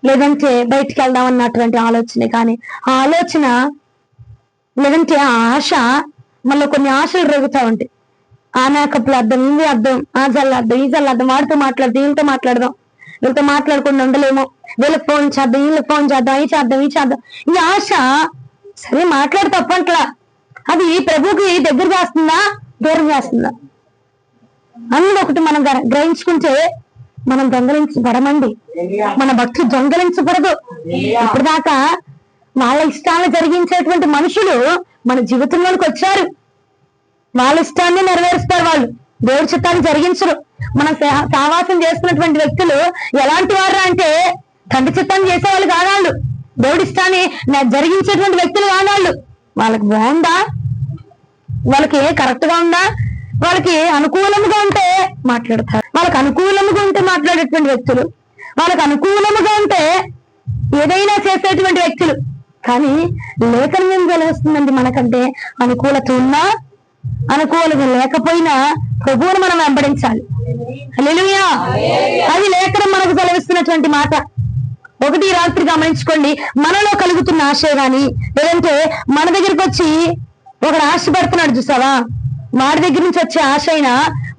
లేదంటే బయటికి వెళ్దామన్నటువంటి ఆలోచన కానీ, ఆ ఆలోచన లేదంటే ఆ ఆశ మళ్ళీ కొన్ని ఆశలు రేగుతా ఉంటాయి. ఆ మేకప్లు అర్థం, ఇవి అర్థం, ఆ జల్లు అర్థం, ఈ జల్లు అర్థం, వాడితో మాట్లాడదాం, వీళ్ళతో మాట్లాడదాం, వీళ్ళతో మాట్లాడకుండా ఉండలేమో, వీళ్ళకి ఫోన్ చేద్దాం, వీళ్ళకి ఫోన్ చేద్దాం, ఈ చేద్దాం, ఈ చేద్దాం. ఈ ఆశ సరే మాట్లాడి తప్పంట్లా, అది ప్రభుకి దగ్గర చేస్తుందా, దూరం చేస్తుందా అన్నది ఒకటి మనం గ్రహించుకుంటే మనం దొంగలించబడమండి. మన భక్తి దొంగలించకూడదు. ఇప్పుడు దాకా వాళ్ళ ఇష్టాలను జరిగించేటువంటి మనుషులు మన జీవితంలోకి వచ్చారు, వాళ్ళ ఇష్టాన్ని నెరవేరుస్తారు, వాళ్ళు దేవుడి చిత్తాన్ని జరిగించరు. మనం సావాసం చేస్తున్నటువంటి వ్యక్తులు ఎలాంటి వారు అంటే తండ్రి చిత్తాన్ని చేసేవాళ్ళు కాదాళ్ళు, దేవుడి ఇష్టాన్ని జరిగించేటువంటి వ్యక్తులు కాదాళ్ళు. వాళ్ళకి బాగుందా, వాళ్ళకి కరెక్ట్ గా ఉందా, వాళ్ళకి అనుకూలముగా ఉంటే మాట్లాడతారు, వాళ్ళకి అనుకూలముగా ఉంటే మాట్లాడేటువంటి వ్యక్తులు, వాళ్ళకి అనుకూలముగా ఉంటే ఏదైనా చేసేటువంటి వ్యక్తులు. కానీ లేఖనం ఏం తెలుస్తుందండి? మనకంటే అనుకూలత ఉన్నా అనుకూలంగా లేకపోయినా ప్రభువును మనం వెంబడించాలి. హల్లెలూయా. అది లేఖనం మనకు సెలవిస్తున్నటువంటి మాట. ఒకటి రాత్రి గమనించుకోండి, మనలో కలుగుతున్న ఆశ గాని, లేదంటే మన దగ్గరికి వచ్చి ఒకడు ఆశ పడుతున్నాడు చూసావా, వాడి దగ్గర నుంచి వచ్చే ఆశ అయినా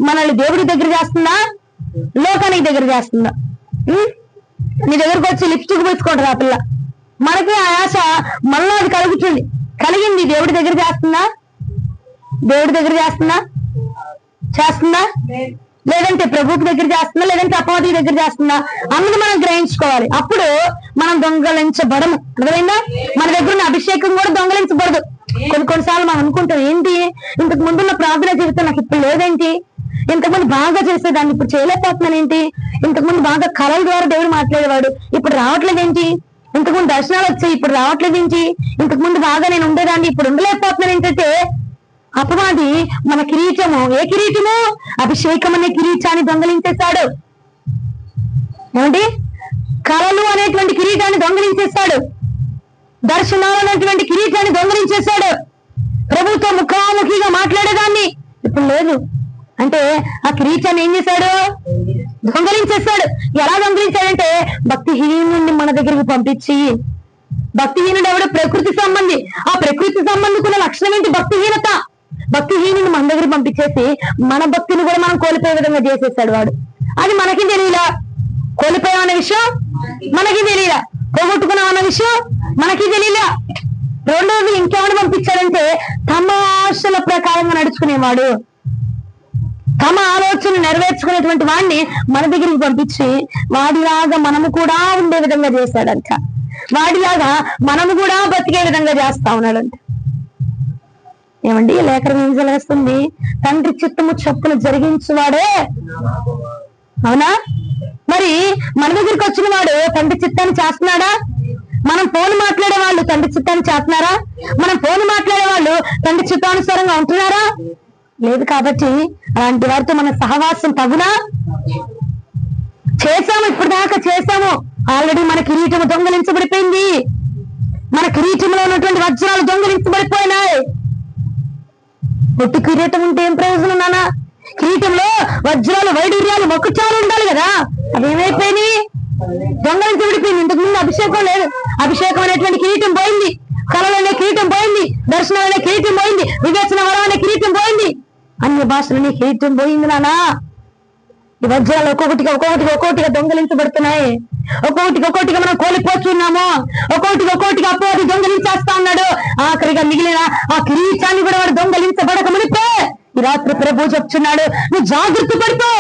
మనల్ని దేవుడి దగ్గర చేస్తుందా, లోకానికి దగ్గర చేస్తుందా? నీ దగ్గరకు వచ్చి లిప్స్టిక్ పూసుకుంటారు ఆ పిల్ల, మనకి ఆ ఆశ మనలో అది కలుగుతుంది. కలిగింది దేవుడి దగ్గర చేస్తుందా? దేవుడి దగ్గర చేస్తుందా? లేదంటే ప్రభువుకి దగ్గర చేస్తుందా? లేదంటే అపవాది దగ్గర చేస్తుందా? అన్నది మనం గ్రహించుకోవాలి. అప్పుడు మనం దొంగలించబడము. అర్థమైందా? మన దగ్గర ఉన్న అభిషేకం కూడా దొంగలించబడదు. కొన్నిసార్లు మనం అనుకుంటాం, ఏంటి ఇంతకు ముందున్న ప్రార్థన జీవితం నాకు ఇప్పుడు లేదేంటి, ఇంతకుముందు బాగా చేసేదాన్ని ఇప్పుడు చేయలేకపోతున్నాను ఏంటి, ఇంతకుముందు బాగా కళల ద్వారా దేవుడు మాట్లాడేవాడు ఇప్పుడు రావట్లేదు ఏంటి, ఇంతకుముందు దర్శనాలు వచ్చాయి ఇప్పుడు రావట్లేదు ఏంటి, ఇంతకుముందు బాగా నేను ఉండేదాన్ని ఇప్పుడు ఉండలేకపోతున్నాను ఏంటంటే అపవాది మన కిరీటము, ఏ కిరీటము? అభిషేకం అనే కిరీటాన్ని దొంగలించేశాడు. ఏమండి? కళలు అనేటువంటి కిరీటాన్ని దొంగలించేశాడు. దర్శనాలు అనేటువంటి కిరీటాన్ని దొంగలించేశాడు. ప్రభుతో ముఖాముఖిగా మాట్లాడేదాన్ని ఇప్పుడు లేదు. అంటే ఆ కిరీటాన్ని ఏం చేశాడు? దొంగలించేశాడు. ఎలా దొంగలించాడంటే భక్తిహీనుడిని మన దగ్గరికి పంపించి, భక్తిహీనుడు ఎవడు? ప్రకృతి సంబంధి. ఆ ప్రకృతి సంబంధికున్న లక్షణం ఏంటి? భక్తిహీనత. భక్తిహీనుని మన దగ్గర పంపించేసి మన భక్తిని కూడా మనం కోల్పోయే విధంగా చేసేసాడు వాడు. అది మనకి తెలియలా. కోల్పోయామన్న విషయం మనకి తెలియలా, పోగొట్టుకున్నాం అన్న విషయం మనకి తెలియలా. రెండోది ఇంకెవరు పంపించాడంటే తమ ఆశల ప్రకారంగా నడుచుకునేవాడు, తమ ఆలోచన నెరవేర్చుకునేటువంటి వాడిని మన దగ్గరికి పంపించి వాడిలాగా మనము కూడా ఉండే విధంగా చేశాడంట. వాడిలాగా మనము కూడా బతికే విధంగా చేస్తా ఉన్నాడంట. ఏమండి? లేఖనం ఏం సెలవిస్తుంది? తండ్రి చిత్తము చొప్పున జరిగించువాడే. అవునా? మరి మన దగ్గరికి వచ్చిన వాడు తండ్రి చిత్తాన్ని చేస్తున్నాడా? మనం ఫోన్ మాట్లాడే వాళ్ళు తండ్రి చిత్తాన్ని చేస్తున్నారా? మనం ఫోన్ మాట్లాడే వాళ్ళు తండ్రి చిత్తానుసారంగా ఉంటున్నారా? లేదు. కాబట్టి అలాంటి వారితో మన సహవాసం తగునా? చేశాము, ఇప్పుడు దాకా చేశాము. ఆల్రెడీ మన కిరీటము దొంగలించబడిపోయింది. మన కిరీటంలో ఉన్నటువంటి వజ్రాలు దొంగలించబడిపోయినాయి. ఒట్టి కిరీటం ఉంటే ఏం ప్రయోజనం నాన్న? కిరీటంలో వజ్రాలు, వైడూర్యాలు, మొక్కుచాలు ఉండాలి కదా. అవేమైపోయినాయి? దొంగలించబడిపోయింది. ఇంతకు ముందు అభిషేకం లేదు. అభిషేకం అనేటువంటి కిరీటం పోయింది, కళలు అనే కిరీటం పోయింది, దర్శనం అనే కిరీటం పోయింది, వివేచన వరం అనే కిరీటం పోయింది, అన్య భాషలనే కిరీటం పోయింది నాన్న. ఈ వజ్రాలు ఒక్కొక్కటిగా దొంగలించబడుతున్నాయి. ఒక్కొక్కటిగా మనం కోల్పోతున్నాము. ఒక్కొక్కటిగా అపవాది దొంగలించేస్తా ఉన్నాడు. ఆఖరిగా మిగిలిన ఆ కిరీటాన్ని కూడా వాడు దొంగలించబడక మునిపే ఈ రాత్రి ప్రభు చెప్తున్నాడు, నువ్వు జాగ్రత్త పడుకో.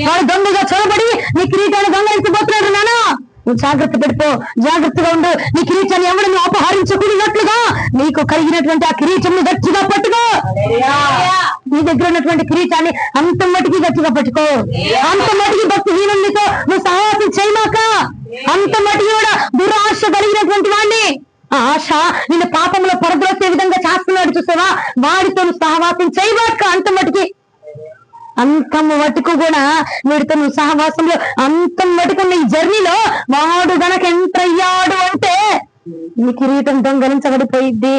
వాడు దొంగగా చొరబడి నీ కిరీటాన్ని దొంగలించబోతున్నాడు నాన్న. నువ్వు జాగ్రత్త పెడుకో, జాగ్రత్తగా ఉండు. నీ కిరీటాన్ని ఎవరు నువ్వు అపహరించకూడనట్లుగా నీకు కలిగినటువంటి ఆ కిరీటం గట్టిగా పట్టుకో. నీ దగ్గర ఉన్నటువంటి కిరీటాన్ని అంత మటుకి గట్టిగా పట్టుకో. అంత మటుకి భక్తిహీనునితో నువ్వు సహవాసం చేయమాక. అంత మటుకి కూడా దురాశ కలిగినటువంటి వాడిని, ఆ ఆశ నిన్ను పాపంలో పరద్రోసే విధంగా చేస్తున్నాడు చూసావా, వాడితో నువ్వు సహవాసం చేయబాక. అంత మటుకి కూడా వీడితో నువ్వు సహవాసంలో అంతం మటుకున్న ఈ జర్నీలో వాడు గనక ఎంటర్ అయ్యాడు అంటే నీ కిరీటం దొంగలించబడిపోయిద్ది.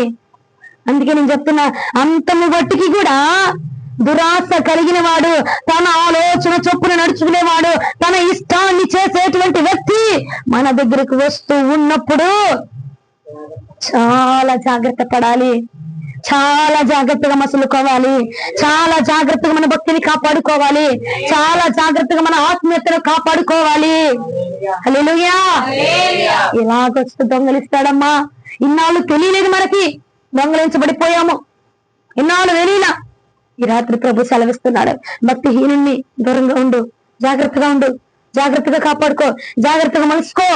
అందుకే నేను చెప్తున్నా, అంతము బట్టికి కూడా దురాశ కలిగిన వాడు, తన ఆలోచన చొప్పున నడుచుకునేవాడు, తన ఇష్టాన్ని చేసేటువంటి వ్యక్తి మన దగ్గరకు వస్తూ ఉన్నప్పుడు చాలా జాగ్రత్త పడాలి. చాలా జాగ్రత్తగా మసులుకోవాలి. చాలా జాగ్రత్తగా మన భక్తిని కాపాడుకోవాలి. చాలా జాగ్రత్తగా మన ఆత్మీయతను కాపాడుకోవాలి. హల్లెలూయా. ఇలాగొస్తూ దొంగలిస్తాడమ్మా. ఇన్నాళ్ళు తెలియలేదు మనకి, దొంగలించబడిపోయాము. ఇన్నాళ్ళు తెలియలా. ఈ రాత్రి ప్రభు సెలవిస్తున్నాడు, భక్తిహీనుణ్ణి దూరంగా ఉండు, జాగ్రత్తగా ఉండు, జాగ్రత్తగా కాపాడుకో, జాగ్రత్తగా మలుసుకో.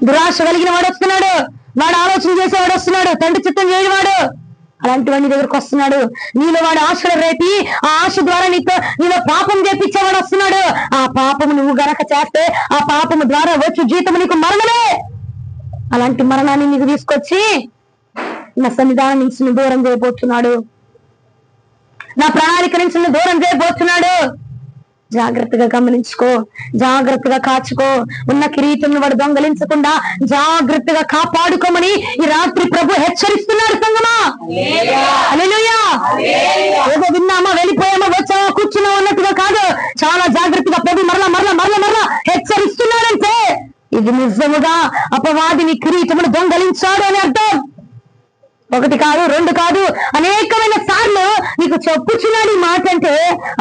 దురాశ కలిగిన వాడు వస్తున్నాడు, వాడు ఆలోచన చేసేవాడు వస్తున్నాడు, తండ్రి చిత్తం చేయనివాడు అలాంటి వాడి దగ్గరకు వస్తున్నాడు. నీలో వాడు ఆశలు రేపి ఆ ఆశ ద్వారా నీలో పాపం చేపించేవాడు వస్తున్నాడు. ఆ పాపము నువ్వు గనక చేస్తే ఆ పాపము ద్వారా వచ్చి జీతం నీకు మరణమే. అలాంటి మరణాన్ని నీకు తీసుకొచ్చి నా సన్నిధానం నుంచి నువ్వు దూరం చేయబోతున్నాడు, నా ప్రణాళిక నుంచి నువ్వు దూరం చేయబోతున్నాడు. జాగ్రత్తగా గమనించుకో, జాగ్రత్తగా కాచుకో. ఉన్న కిరీటం వాడు దొంగలించకుండా జాగ్రత్తగా కాపాడుకోమని ఈ రాత్రి ప్రభు హెచ్చరిస్తున్నాడు సంగమా. హల్లెలూయా. ఏదో విన్నామా, వెళ్ళిపోయామా, వచ్చామా, కూర్చున్నాం అన్నట్టుగా కాదు. చాలా జాగ్రత్తగా ప్రభు మరలా హెచ్చరిస్తున్నాడంటే ఇది నిజముగా అపవాదిని కిరీటమును దొంగలించాడు అని అర్థం. ఒకటి కాదు, రెండు కాదు, అనేకమైన సార్లు నీకు చెప్పుచున్నాడు ఈ మాట. అంటే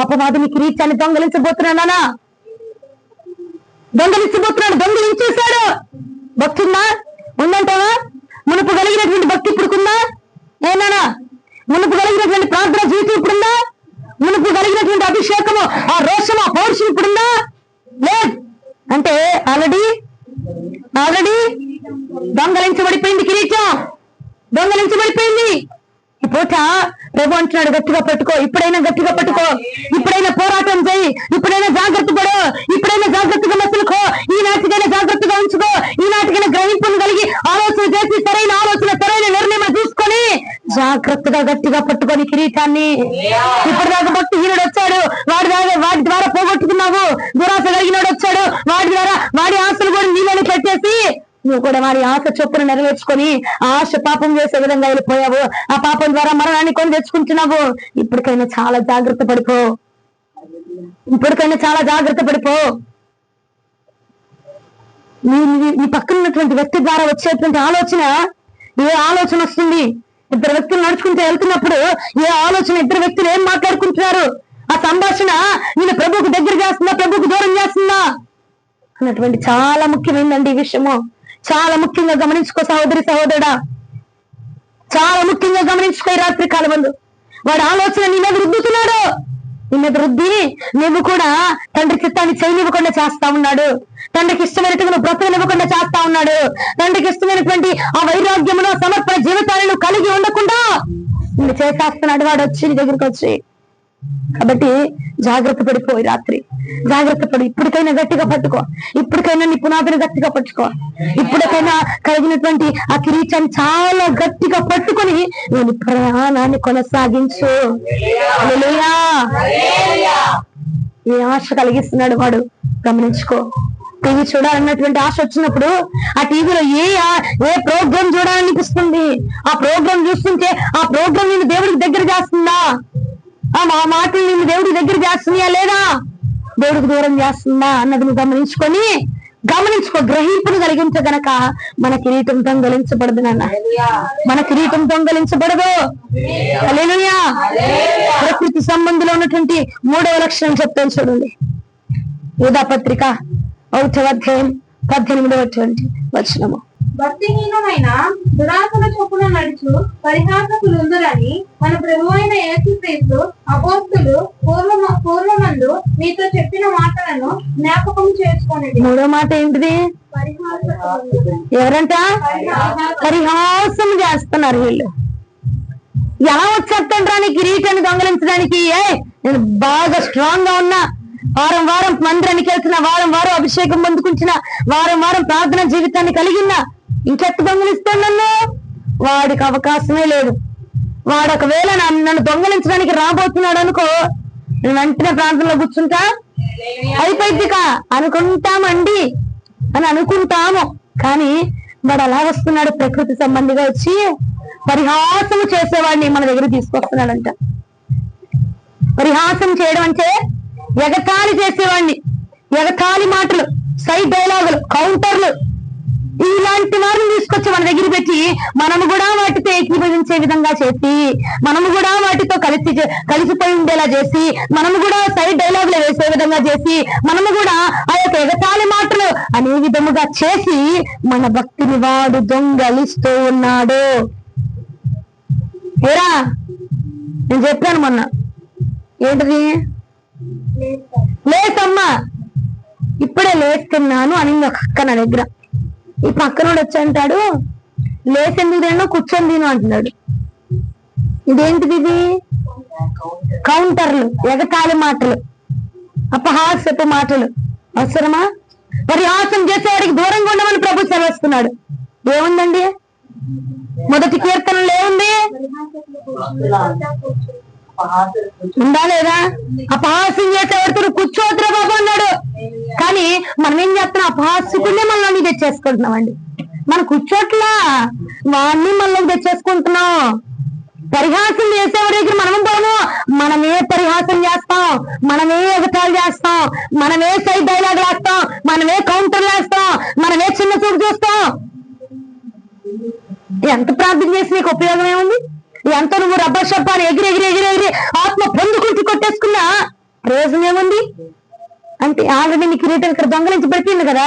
అపవాదిని కిరీటాన్ని దొంగలించబోతున్నాడా? దొంగలించేశాడు. భక్తి ఉందా? ఉందంటావా? మునుపు కలిగినటువంటి భక్తి ఇప్పుడుకుందా? ఏనానా? మునుపు కలిగినటువంటి ప్రార్థన జీవితం ఇప్పుడుందా? మునుపు కలిగినటువంటి అభిషేకము, ఆ రోషము, ఆ పౌరుషం ఇప్పుడుందా? లేదు. అంటే ఆల్రెడీ దొంగలించబడిపోయింది కిరీటం, దొంగలించబడిపోయింది. ఈ పూట ప్రభు అంటున్నాడు, గట్టిగా పట్టుకో, ఇప్పుడైనా గట్టిగా పట్టుకో, ఇప్పుడైనా పోరాటం చేయి, ఇప్పుడైనా జాగ్రత్త పడు, ఇప్పుడైనా జాగ్రత్తగా మసులుకో, ఈనాటికైనా జాగ్రత్తగా ఉంచుకో, ఈనాటికైనా గ్రహింపును కలిగి ఆలోచన చేసి సరైన ఆలోచన, సరైన నిర్ణయం తీసుకొని జాగ్రత్తగా గట్టిగా పట్టుకొని కిరీటాన్ని. ఇప్పటిదాకా భక్తిహీనుడు వచ్చాడు, వాటి ద్వారా పోగొట్టుకున్నావు. దురాశ కలిగినోడు వచ్చాడు, వాటి ద్వారా వాడి ఆశలు కూడా నీళ్ళని పెట్టేసి నువ్వు కూడా వారి ఆశ చొప్పున నెరవేర్చుకొని ఆశ పాపం చేసే విధంగా వెళ్ళిపోయావు. ఆ పాపం ద్వారా మరణాన్ని కొని తెచ్చుకుంటున్నావు. ఇప్పటికైనా చాలా జాగ్రత్త పడిపో. నీ పక్కన ఉన్నటువంటి వ్యక్తి ద్వారా వచ్చేటువంటి ఆలోచన, ఏ ఆలోచన వస్తుంది? ఇద్దరు వ్యక్తులు నడుచుకుంటూ వెళ్తున్నప్పుడు ఏ ఆలోచన, ఇద్దరు వ్యక్తులు ఏం మాట్లాడుకుంటున్నారు, ఆ సంభాషణ నేను ప్రభువుకు దగ్గర చేస్తుందా, ప్రభువుకు దూరం చేస్తుందా అన్నటువంటి చాలా ముఖ్యమైనదండి ఈ విషయము. చాలా ముఖ్యంగా గమనించుకో సహోదరి, సహోదరుడా, చాలా ముఖ్యంగా గమనించుకో. ఈ రాత్రి కాలమందు వాడి ఆలోచన నీ మీద రుద్దుతున్నాడు. నీ మీద రుద్ది నువ్వు కూడా తండ్రి చిత్తాన్ని చేయనివ్వకుండా చేస్తా ఉన్నాడు. తండ్రికి ఇష్టమైనట్టుగా నువ్వు బ్రతకనివ్వకుండా చేస్తా ఉన్నాడు. తండ్రికి ఇష్టమైనటువంటి ఆ వైరాగ్యమును, సమర్పణ జీవితాలను కలిగి ఉండకుండా నిన్ను చేసేస్తున్నాడు వాడు వచ్చి నీ దగ్గరికి వచ్చి. కాబట్టి జాగ్రత్త పడిపోయి రాత్రి, జాగ్రత్త పడి. ఇప్పటికైనా గట్టిగా పట్టుకో, ఇప్పటికైనా నీ పునాదిని గట్టిగా పట్టుకో, ఇప్పటికైనా కలిగినటువంటి ఆ కిరీటాన్ని చాలా గట్టిగా పట్టుకొని నేను ప్రయాణాన్ని కొనసాగించు. హల్లెలూయా. ఏ ఆశ కలిగిస్తున్నాడు వాడు గమనించుకో. టీవీ చూడాలన్నటువంటి ఆశ వచ్చినప్పుడు ఆ టీవీలో ఏ ప్రోగ్రామ్ చూడాలనిపిస్తుంది, ఆ ప్రోగ్రామ్ చూస్తుంటే ఆ ప్రోగ్రామ్ నిన్ను దేవుడికి దగ్గర చేస్తుందా? ఆ మాటలు నిన్ను దేవుడికి దగ్గర చేస్తున్నాయా లేదా, దేవుడికి దూరం చేస్తుందా అన్నది నువ్వు గమనించుకో. గ్రహింపును కలిగించ గనక మన కిరీటం దొంగలించబడదు నాన్న, మన కిరీటం దొంగలించబడదు. హల్లెలూయా. ప్రకృతి సంబంధంలో ఉన్నటువంటి 3వ లక్షణం చెప్తాను చూడండి. యూదా పత్రిక 1వ అధ్యాయం 18వ వచనము. భక్తిహీనమైన దురాశల చొప్పున నడుచు పరిహాసకులుందురని మన ప్రభువైన యేసుక్రీస్తు అపోస్తలులు పూర్వమందు మీతో చెప్పిన మాటలను జ్ఞాపకం చేసుకోండి. 3వ మాట ఏంటిది? ఎవరంట? పరిహాసం చేస్తున్నారు వీళ్ళు. ఎలా వచ్చేస్తాంట్రా నీ కిరీటాన్ని దొంగలించడానికి? నేను బాగా స్ట్రాంగ్ గా ఉన్నా, వారం మందిరానికి వెళ్తున్న, వారం అభిషేకం పొందుకుంటున్నా, వారం ప్రార్థన జీవితాన్ని కలిగినా, ఇంకెట్టు దొంగలిస్తాను నన్ను? వాడికి అవకాశమే లేదు. వాడు ఒకవేళ నన్ను దొంగలించడానికి రాబోతున్నాడు అనుకో, నేను వెంటనే ప్రార్థనలో కూర్చుంటా, అయిపోయిద్దికా అనుకుంటామండి అని అనుకుంటాము. కానీ వాడు అలా వస్తున్నాడు, ప్రకృతి సంబంధిగా వచ్చి పరిహాసము చేసేవాడిని మన దగ్గర తీసుకొస్తున్నాడంట. పరిహాసం చేయడం అంటే ఎగతాళి చేసేవాడిని, ఎగతాళి మాటలు, సైడ్ డైలాగులు, కౌంటర్లు, ఇలాంటి వారిని తీసుకొచ్చి మన దగ్గర పెట్టి మనము కూడా వాటితో ఏకీభవించే విధంగా చేసి, మనము కూడా వాటితో కలిసిపోయి ఉండేలా చేసి, మనము కూడా సైడ్ డైలాగులు వేసే విధంగా చేసి, మనము కూడా ఆ యొక్క ఎగతాళి మాటలు అనే విధముగా చేసి మన భక్తిని వాడు దొంగలిస్తూ ఉన్నాడు. ఏరా నేను చెప్పాను మొన్న, ఏంటిది? లేసమ్మా, ఇప్పుడే లేస్తున్నాను అని అక్క నా దగ్గర. ఈ పక్కనోడు వచ్చి అంటాడు, లేసెందుకు తినో కూర్చొని తిను అంటున్నాడు. ఇదేంటిది? ఇది కౌంటర్లు, ఎగతాళి మాటలు, అపహాస్యపు మాటలు. అవసరమా? పరిహాసం చేసేవాడికి దూరంగా ఉండమని ప్రభు సెలవిస్తున్నాడు. ఏముందండి? 1వ కీర్తనలో ఏముంది? ఉందా లేదా? అపహాస్యం చేసేవాడితో నువ్వు కూర్చోవద్దురా బాబు అన్నాడు. కానీ మనం ఏం చేస్తున్నాం? అపహాస్యకుడినే మనలోని తెచ్చేసుకుంటున్నామండి. మనం కూర్చోట్లా, వాడిని మనలోకి తెచ్చేసుకుంటున్నాం. పరిహాసం చేసేవాడి దగ్గర మనం పోము. మనమే పరిహాసం చేస్తాం, మనమే ఎగతాళి చేస్తాం, మనమే సైడ్ డైలాగ్ వేస్తాం, మనమే కౌంటర్లు వేస్తాం, మనమే చిన్న చూపు చూస్తాం. ఎంత ప్రార్థన చేసి నీకు ఉపయోగం ఏముంది? ఎంత నువ్వు రబ్బర్ షప్పాని ఎగిరి ఎగిరి ఎగిరి ఎగిరి ఆత్మ పొందుకుంటూ కొట్టేసుకున్నా ప్రయోజనం ఏముంది? అంటే ఆల్రెడీ నీ కిరీటం ఇక్కడ దొంగలించి పెట్టింది కదా.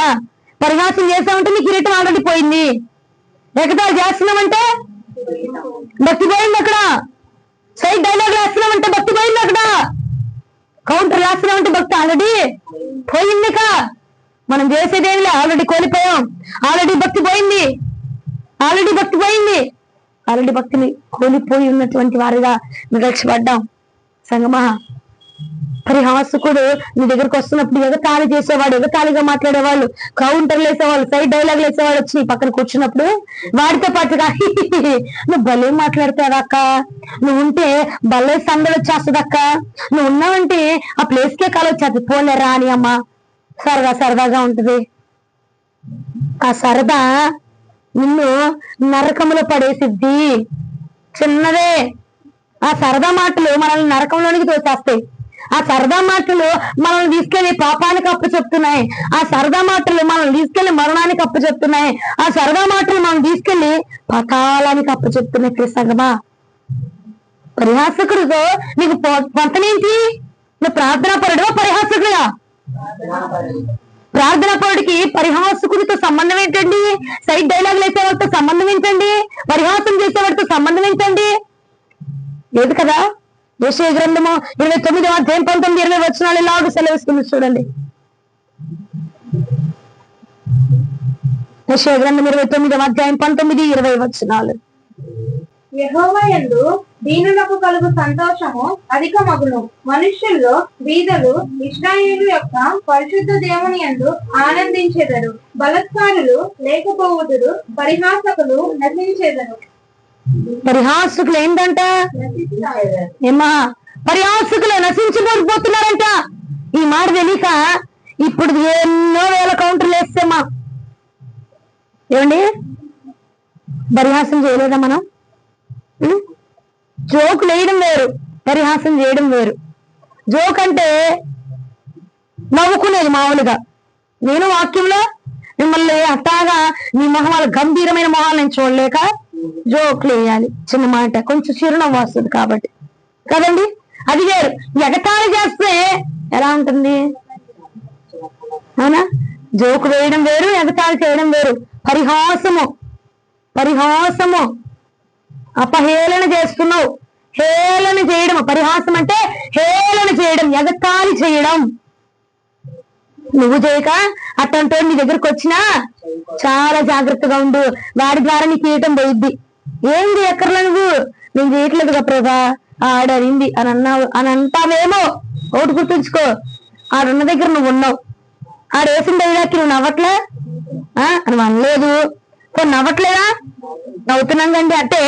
పరిహాసం చేసామంటే నీ కిరీటం ఆల్రెడీ పోయింది. ఎగతాళి చేస్తున్నామంటే భక్తి పోయింది అక్కడ. సైడ్ డైలాగ్ వేస్తున్నామంటే భక్తి పోయింది అక్కడ. కౌంటర్ వేస్తున్నామంటే భక్తి ఆల్రెడీ పోయింది. ఇక మనం చేసేదేమి ఆల్రెడీ కోల్పోయాం. ఆల్రెడీ భక్తి పోయింది, ఆల్రెడీ భక్తి పోయింది. ఆల్రెడీ భక్తిని కోల్పోయి ఉన్నటువంటి వారిగా నిరక్షపడ్డాం. సంగమా, పరిహాసకుడు నీ దగ్గరకు వస్తున్నప్పుడు ఎగతాళి చేసేవాడు, ఎగతాళిగా మాట్లాడేవాళ్ళు, కౌంటర్లు వేసేవాళ్ళు, సైడ్ డైలాగులు వేసేవాడు వచ్చి నీ పక్కన కూర్చున్నప్పుడు వాడితో పాటుగా నువ్వు భలే మాట్లాడతావు అక్క, నువ్వు ఉంటే భలే సందడి వచ్చేస్తుంది అక్క, నువ్వు ఉన్నావంటే ఆ ప్లేస్ కే కాలు వచ్చేది, పోలేరా అని అమ్మ సరదా సరదాగా ఉంటది. ఆ సరదా నిన్ను నరకంలో పడేసిద్ది. చిన్నదే. ఆ సరదా మాటలు మనల్ని నరకంలోనికి తోసేస్తాయి. ఆ సరదా మాటలు మనల్ని తీసుకెళ్లి పాపానికి అప్పు చెప్తున్నాయి. ఆ సరదా మాటలు మనల్ని తీసుకెళ్లి మరణానికి అప్పు చెప్తున్నాయి. ఆ సరదా మాటలు మనం తీసుకెళ్లి పతాళానికి అప్పు చెప్తున్నాయి. సంగమా, పరిహాసకుడితో నీకు పొంతనేంటి? నువ్వు ప్రార్థనా పరుడువా పరిహాసకుడిగా? ప్రార్థనా పరుడికి పరిహాసకుడితో సంబంధం ఏంటండి? సైడ్ డైలాగులు వేసేవాడితో సంబంధం ఏంటండి? పరిహాసం చేసేవాడితో సంబంధం ఏంటండి? లేదు కదా. యెషయా గ్రంథము 29వ అధ్యాయం 19-20 వచనాలు ఇలాగ సెలవిస్తుంది చూడండి. యెషయా గ్రంథం 29వ అధ్యాయం 19-20 వచనాలు. యెహోవా యందు దీనులకు కలుగు సంతోషము అధికమగును. మనుష్యుల్లో బీదలు ఇశ్రాయేలు యొక్క పరిశుద్ధ దేవుని యందు ఆనందించెదరు. బలత్కారులు లేకపోవుదురు, పరిహాసకులు నశించెదరు. పరిహాసకులు ఏంటంట? ఏమా, పరిహాసకులు నశించిపోతున్నారంట. ఈ మాట తెలియక ఇప్పుడు ఎన్నో వేల కౌంటర్లు వేస్తామా. ఏమండి, పరిహాసం చేయలేదా మనం? జోకులు వేయడం వేరు, పరిహాసం చేయడం వేరు. జోక్ అంటే నవ్వుకునేది మామూలుగా. నేను వాక్యంలో మిమ్మల్ని అట్టాగా మీ మొహమాల గంభీరమైన మొహాలు నేను చూడలేక జోకులు వేయాలి. చిన్న మాట కొంచెం చిరునవ్వు వస్తుంది కాబట్టి కదండి. అది వేరు. ఎగతాళి చేస్తే ఎలా ఉంటుంది? అవునా? జోకు వేయడం వేరు, ఎగతాళి చేయడం వేరు. పరిహాసము, పరిహాసము అపహేళన చేస్తున్నావు. హేళన చేయడం పరిహాసం అంటే హేళన చేయడం, ఎగతాళి చేయడం. నువ్వు చేయక అట్టంటే నీ దగ్గరకు వచ్చినా చాలా జాగ్రత్తగా ఉండు. వాడి ద్వారా నీకు చేయటం పోయిద్ది. ఏంది ఎక్కర్లా నువ్వు? నేను చేయట్లేదు కదా ప్రభా, ఆడరింది అని అన్నావు అని అంటావేమో. ఒకటి గుర్తుంచుకో, ఆడున్న దగ్గర నువ్వు ఉన్నావు. ఆడేసిన దగ్గరకి నువ్వు నవ్వట్లే అని అనలేదు. కొన్ని నవ్వట్లేదా? నవ్వుతున్నాం కండి అంటే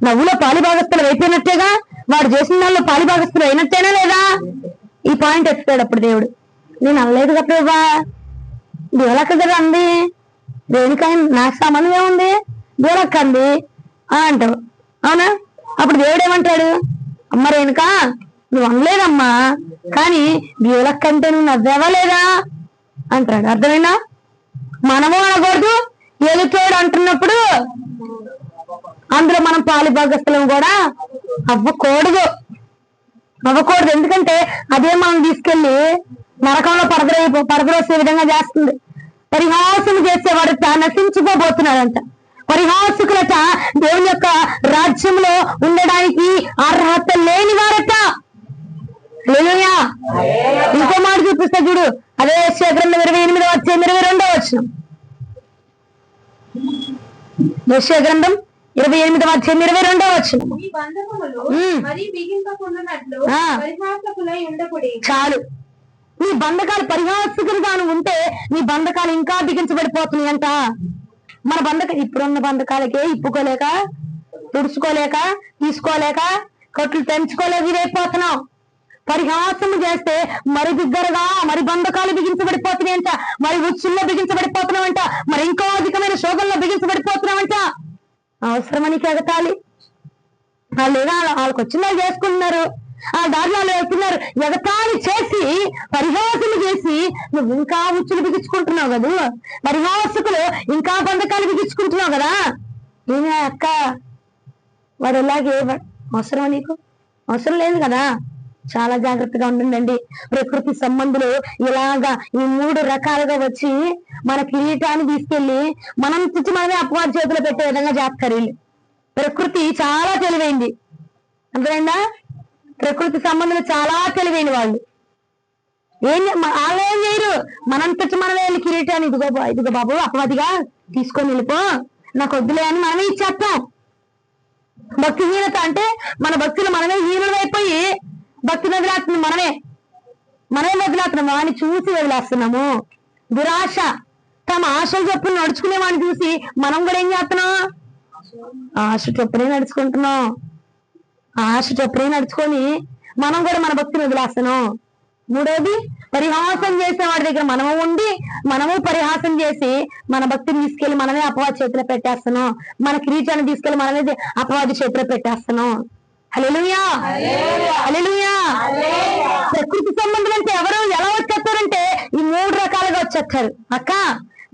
నవ్వులో పాలిభాగస్తులు అయిపోయినట్టేగా. వాడు చేసిన దానిలో పాలిభాగస్తులు అయినట్టేనా లేదా? ఈ పాయింట్ ఎత్తుతాడు అప్పుడు దేవుడు. నేను అనలేదు కదా ప్రభా, దేవులక్క కదా అంది, దేనికైనా నాకు సంబంధం ఏముంది, దేవులక్క అంది అంటావు. అవునా? అప్పుడు దేవుడు ఏమంటాడు? అమ్మ రేణుకా, నువ్వు అనలేదమ్మా, కానీ దేవులక్క అంటే నువ్వు నవ్వేవా లేదా అంటాడు. అర్థమైనా? మనము అనకూడదు, ఎదుటోడు అంటున్నప్పుడు అందులో మనం పాలిభాగస్థలం కూడా అవ్వకూడదు. ఎందుకంటే అదే మనం తీసుకెళ్లి నరకంలో పరదరోసే విధంగా చేస్తుంది. పరిహాసం చేసేవాడట నశించుకోబోతున్నాడంట. పరిహాసకులట దేవుని యొక్క రాజ్యంలో ఉండడానికి అర్హత లేని వారట. హల్లెలూయా. ఇంకో మాట చూపిస్తా చూడు. అదే యెషయా గ్రంథం 28వ అధ్యాయం 22వ వచనం. యెషయా గ్రంథం 28వ అధ్యాయం 22వ వచనం. చాలు. నీ బంధకాలు పరిహాసకులుగా ఉంటే నీ బంధకాలు ఇంకా బిగించబడిపోతున్నాయి అంట. మన ఇప్పుడున్న బంధకాలకే ఇప్పుకోలేక, తుడుచుకోలేక, తీసుకోలేక కొట్లు తెంచుకోలేదు ఇదైపోతున్నాం. పరిహాసము చేస్తే మరి బిగ్గరగా మరి బంధకాలు బిగించబడిపోతున్నాయంట, మరి ఉచ్చుల్లో బిగించబడిపోతున్నామంట, మరి ఇంకో అధికమైన శోధనలో బిగించబడిపోతున్నామంట. అవసరమనికి ఎగతాళి వాళ్ళకి వచ్చిన వాళ్ళు చేసుకుంటున్నారు, ఆ దారిలో వెళ్తున్నారు. ఎగతాళి చేసి పరిహాసము చేసి నువ్వు ఇంకా ఉచ్చులు బిగించుకుంటున్నావు కదా, పరిహాసకులు ఇంకా బంధకాలు బిగించుకుంటున్నావు కదా. నేనే అక్క వాడు ఇలాగే అవసరమా? నీకు అవసరం లేదు కదా. చాలా జాగ్రత్తగా ఉండండి. ప్రకృతి సంబంధులు ఇలాగా ఈ 3 రకాలుగా వచ్చి మన కిరీటాన్ని తీసుకెళ్లి మనం తెచ్చి మనమే అపవాది చేతిలో పెట్టే విధంగా చేస్తారు వీళ్ళు. ప్రకృతి చాలా తెలివైంది, అర్థమైందా? ప్రకృతి సంబంధులు చాలా తెలివైన వాళ్ళు. వాళ్ళు ఏం చేయరు, మనం తెచ్చి మనమే వెళ్ళి కిరీటాన్ని ఇదిగో బాబు అపవాదిగా తీసుకొని వెళ్ళిపో, నాకు వద్దులే అని మనమే ఇచ్చేస్తాం. భక్తిహీనత అంటే మన భక్తులు మనమే హీనులు అయిపోయి భక్తిని వదిలేస్తున్నాం, మనమే వదిలేస్తున్నాం, వాడిని చూసి వదిలేస్తున్నాము. దురాశ తమ ఆశలు చొప్పున నడుచుకునే వాడిని చూసి మనం కూడా ఏం చేస్తున్నాం? ఆశ చొప్పునే నడుచుకుంటున్నాం. ఆశ చొప్పునే నడుచుకొని మనం కూడా మన భక్తిని వదిలేస్తున్నాం. మూడోది, పరిహాసం చేసే వాడి దగ్గర మనము ఉండి మనము పరిహాసం చేసి మన భక్తిని తీసుకెళ్లి మనమే అపవాది చేతిలో పెట్టేస్తున్నాం, మన కిరీటాన్ని తీసుకెళ్లి మనమే అపవాది చేతిలో పెట్టేస్తున్నాం. హల్లెలూయా, హల్లెలూయా. ప్రకృతి సంబంధం అంటే ఎవరు ఎలా వచ్చేస్తారంటే ఈ 3 రకాలుగా వచ్చేస్తారు. అక్క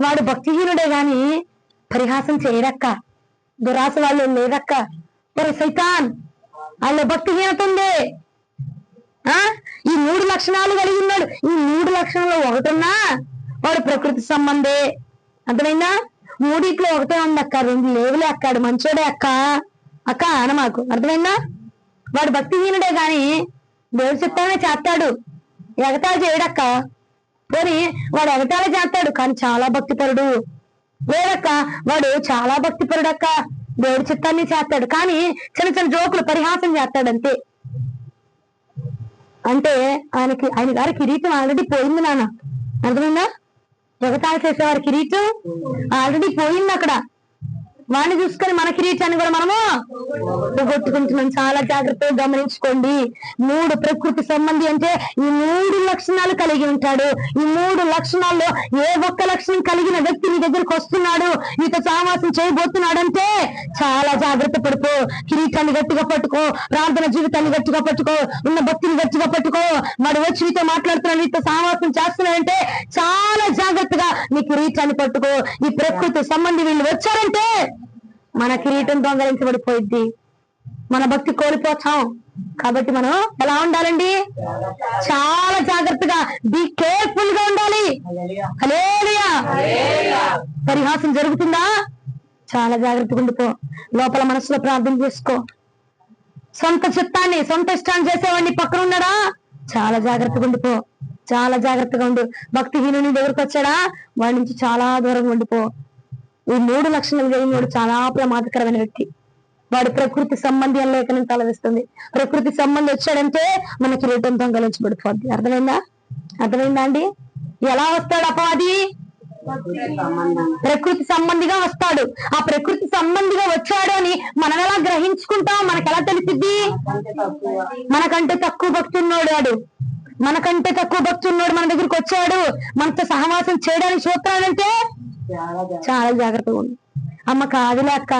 వాడు భక్తిహీనుడే గాని పరిహాసం చేయడక్క, దురాశ వాళ్ళు లేదక్క, సైతాన్ వాళ్ళ భక్తిహీనత ఉంది. ఈ 3 లక్షణాలు కలిగి ఉన్నాడు. ఈ 3 లక్షణాలు ఒకటున్నా వాడు ప్రకృతి సంబంధే. అర్థమైందా? 3 ఒకటే ఉంది అక్క, 2 లేవులే అక్కాడు మంచోడే అక్క అన మాకు. అర్థమైందా? వాడు భక్తిహీనుడే గాని దేవుడు చెప్తానే చేస్తాడు, ఎగతాళి చేయడక్క. పోనీ వాడు ఎగతాళి చేస్తాడు కానీ చాలా భక్తిపరుడు. లేదక్క వాడు చాలా భక్తిపరుడక్క, దేవుడి చిత్తాన్ని చేస్తాడు కానీ చిన్న చిన్న జోకులు పరిహాసం చేస్తాడు అంతే. అంటే ఆయన గారి కిరీటం ఆల్రెడీ పోయింది నాన్న, అర్థమైందా? ఎగతాళి చేసేవారి కిరీటం ఆల్రెడీ పోయింది అక్కడ. వాడిని చూసుకొని మన కిరీటాన్ని కూడా మనము పోగొట్టుకుంటున్నాం. చాలా జాగ్రత్తగా గమనించుకోండి. 3 ప్రకృతి సంబంధి అంటే ఈ 3 లక్షణాలు కలిగి ఉంటాడు. ఈ 3 లక్షణాల్లో ఏ ఒక్క లక్షణం కలిగిన వ్యక్తి నీ దగ్గరకు వస్తున్నాడు, నీతో సహవాసం చేయబోతున్నాడు అంటే చాలా జాగ్రత్త పడుకో. కిరీటాన్ని గట్టిగా పట్టుకో, ప్రార్థన జీవితాన్ని గట్టిగా పట్టుకో, ఉన్న భక్తిని గట్టిగా పట్టుకో. వాడు వచ్చి నీతో మాట్లాడుతున్నాడు, నీతో సహవాసం చేస్తున్నాడంటే చాలా జాగ్రత్తగా నీ కిరీటాన్ని పట్టుకో. ఈ ప్రకృతి సంబంధి వీళ్ళు వచ్చారంటే మన కిరీటం దొంగలించబడిపోయింది, మన భక్తి కోల్పోతాం. కాబట్టి మనం ఎలా ఉండాలండి? చాలా జాగ్రత్తగా బీ కేర్ఫుల్ గా ఉండాలి. హల్లెలూయా. పరిహాసం జరుగుతుందా? చాలా జాగ్రత్తగా ఉండిపో. లోపల మనసులో ప్రార్థన చేసుకో. సొంత చిత్తాన్ని సొంత ఇష్టాన్ని చేసేవాడిని పక్కన ఉన్నాడా? చాలా జాగ్రత్తగా ఉండిపో, చాలా జాగ్రత్తగా ఉండు. భక్తిహీనుని దగ్గరకు వచ్చాడా? వాడి నుంచి చాలా దూరంగా ఉండిపో. ఈ 3 లక్షణాలు కలిగిన వాడు చాలా ప్రమాదకరమైన వ్యక్తి. వాడు ప్రకృతి సంబంధి అని లేఖనం తలవిస్తుంది. ప్రకృతి సంబంధి వచ్చాడంటే మన కిరీటం దొంగలించబడిపోద్ది. అర్థమైందా అండి? ఎలా వస్తాడు అపవాది? ప్రకృతి సంబంధిగా వస్తాడు. ఆ ప్రకృతి సంబంధిగా వచ్చాడు అని మనం ఎలా గ్రహించుకుంటాం? మనకెలా తెలిసిద్ది? మనకంటే తక్కువ భక్తి ఉన్నాడు వాడు, మనకంటే తక్కువ భక్తి ఉన్నాడు మన దగ్గరికి వచ్చాడు, మనతో సహవాసం చేయడానికి చూస్తాడంటే చాలా జాగ్రత్తగా ఉంది. అమ్మ కాదులే అక్క,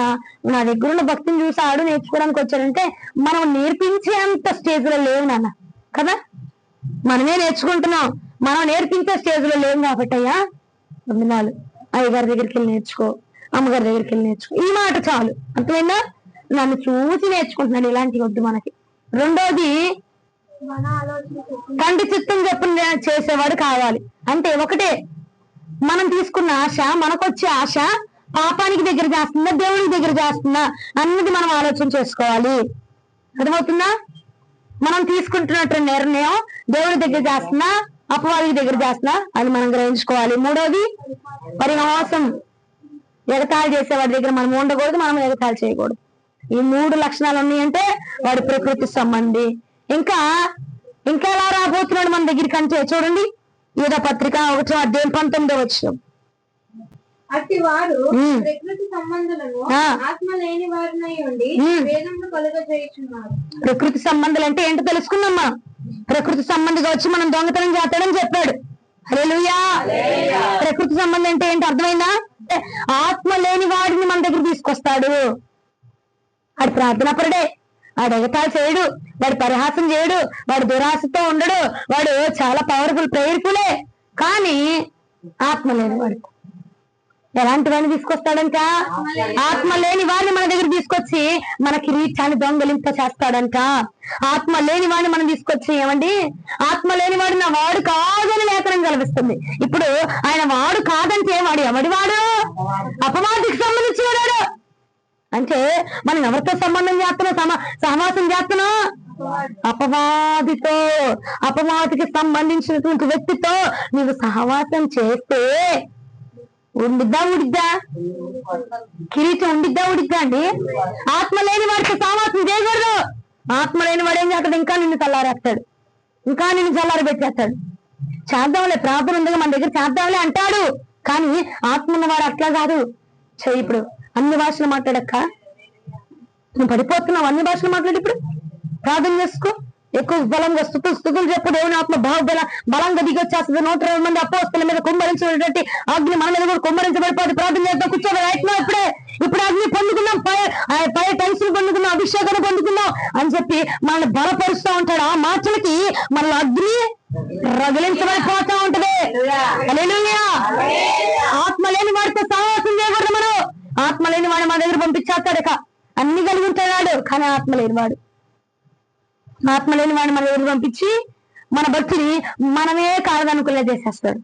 నా దగ్గర ఉన్న భక్తిని చూసి ఆడు నేర్చుకోవడానికి వచ్చాడంటే మనం నేర్పించే అంత స్టేజ్ లో లేవు నాన్న కదా. మనమే నేర్చుకుంటున్నాం, మనం నేర్పించే స్టేజ్ లో లేవు. కాబట్టి అయ్యా వందనాలు, అయ్యగారి దగ్గరికి వెళ్ళి నేర్చుకో, అమ్మగారి దగ్గరికి వెళ్ళి నేర్చుకో. ఈ మాట చాలు. అర్థమైందా? నన్ను చూసి నేర్చుకుంటున్నాడు, ఇలాంటివి వద్దు మనకి. రెండోది, తండ్రి చిత్తం చెప్పున చేసేవాడు కావాలి. అంటే ఒకటే, మనం తీసుకున్న ఆశ, మనకొచ్చే ఆశ పాపానికి దగ్గర చేస్తుందా, దేవుడికి దగ్గర చేస్తుందా అన్నది మనం ఆలోచన చేసుకోవాలి. అర్థమవుతుందా? మనం తీసుకుంటున్నట్టు నిర్ణయం దేవుడి దగ్గర చేస్తున్నా, అపవాదికి దగ్గర చేస్తున్నా అని మనం గ్రహించుకోవాలి. మూడోది, పరిహాసం, ఎగతాళి చేసేవాడి దగ్గర మనం ఉండకూడదు, మనం ఎగతాళి చేయకూడదు. ఈ 3 లక్షణాలు ఉన్నాయంటే వాడు ప్రకృతి సంబంధి. ఇంకా ఎలా రాబోతున్నాడు మన దగ్గరికి అంటే చూడండి, యూదా పత్రిక 1వ అధ్యాయం 19వ వచనం. అట్టి వారు ప్రకృతి సంబంధులను ఆత్మ లేని వారినై ఉండి వేదములు కలుగజేయుచున్నారు. ప్రకృతి సంబంధాలు అంటే ఏంటో తెలుసుకుందామా. ప్రకృతి సంబంధిగా వచ్చి మనం దొంగతనం చేస్తాడని చెప్పాడు. హల్లెలూయా. ప్రకృతి సంబంధం అంటే ఏంటి అర్థమైందా? ఆత్మ లేని వాడిని మన దగ్గర తీసుకొస్తాడు. వాడు ప్రార్థనాపరుడే, వాడు ఎగతాళి చేయడు, వాడు పరిహాసం చేయడు, వాడు దురాశతో ఉండడు, వాడు చాలా పవర్ఫుల్ ప్రేయర్ఫులే. కానీ ఆత్మ లేని వాడు ఎలాంటి వాడిని తీసుకొస్తాడంట? ఆత్మ లేని వాడిని మన దగ్గర తీసుకొచ్చి మన కిరీటాన్ని దొంగలింప చేస్తాడంట. ఆత్మ లేని వాడిని మనం తీసుకొచ్చి ఏమండి, ఆత్మ లేని వాడు నా వాడు కాదని లేఖనం కల్పిస్తుంది. ఇప్పుడు ఆయన వాడు కాదంటే వాడు ఎవడి వాడు? అపవాదికి సంబంధించిన వాడు. అంటే మనం ఎవరితో సంబంధం చేస్తున్నాం? సహవాసం చేస్తున్నాం అపవాదితో. అపవాదికి సంబంధించినటువంటి వ్యక్తితో నీవు సహవాసం చేస్తే ఉండిద్దా ఊడిద్దా? కిరీటం ఉండిద్దా ఊడిద్దా అండి? ఆత్మ లేని వాడితో సహవాసం చేయకూడదు. ఆత్మ లేని వాడు ఏం చేస్తాడు? ఇంకా నిన్ను చల్లారేస్తాడు, ఇంకా నిన్ను చల్లారి పెట్టేస్తాడు. చేద్దాంలే, ప్రార్థన ఉందిగా మన దగ్గర చేద్దాంలే అంటాడు. కానీ ఆత్మ ఉన్నవాడు అట్లా కాదు. చెయ్యి. ఇప్పుడు అన్ని భాషలు మాట్లాడక్క, నువ్వు పడిపోతున్నావు. అన్ని భాషలు మాట్లాడి ఇప్పుడు ప్రార్థన చేసుకో. ఎక్కువ బలంగా స్థుతులు చెప్పు. దేవుని ఆత్మ బలంగా దిగొచ్చేస్తుంది. 120 మంది అపోస్తల మీద కుమ్మరించినటువంటి అగ్ని మన మీద కూడా కుమ్మరించబడిపోతుంది. ప్రార్థన చేద్దాం, కూర్చోవాలి. ఇప్పుడు అగ్ని పొందుకున్నాం, ఫైర్ టైమ్స్ పొందుకున్నాం, అభిషేకాన్ని పొందుకున్నాం అని చెప్పి మనల్ని బలపరుస్తూ ఉంటాడు. ఆ మాటలకి మన అగ్ని రగిలించబడిపోతా ఉంటది. హల్లెలూయా. ఆత్మ లేని వాడితో సహవాసం చేయకూడదు మనం. ఆత్మ లేని వాడు మన దగ్గర పంపించేస్తాడు. అన్ని కలిగి ఉంటాడు, కానీ ఆత్మ లేని వాడు మన దగ్గర పంపించి మన భక్తిని మనమే కాదనుకునే చేసేస్తాడు.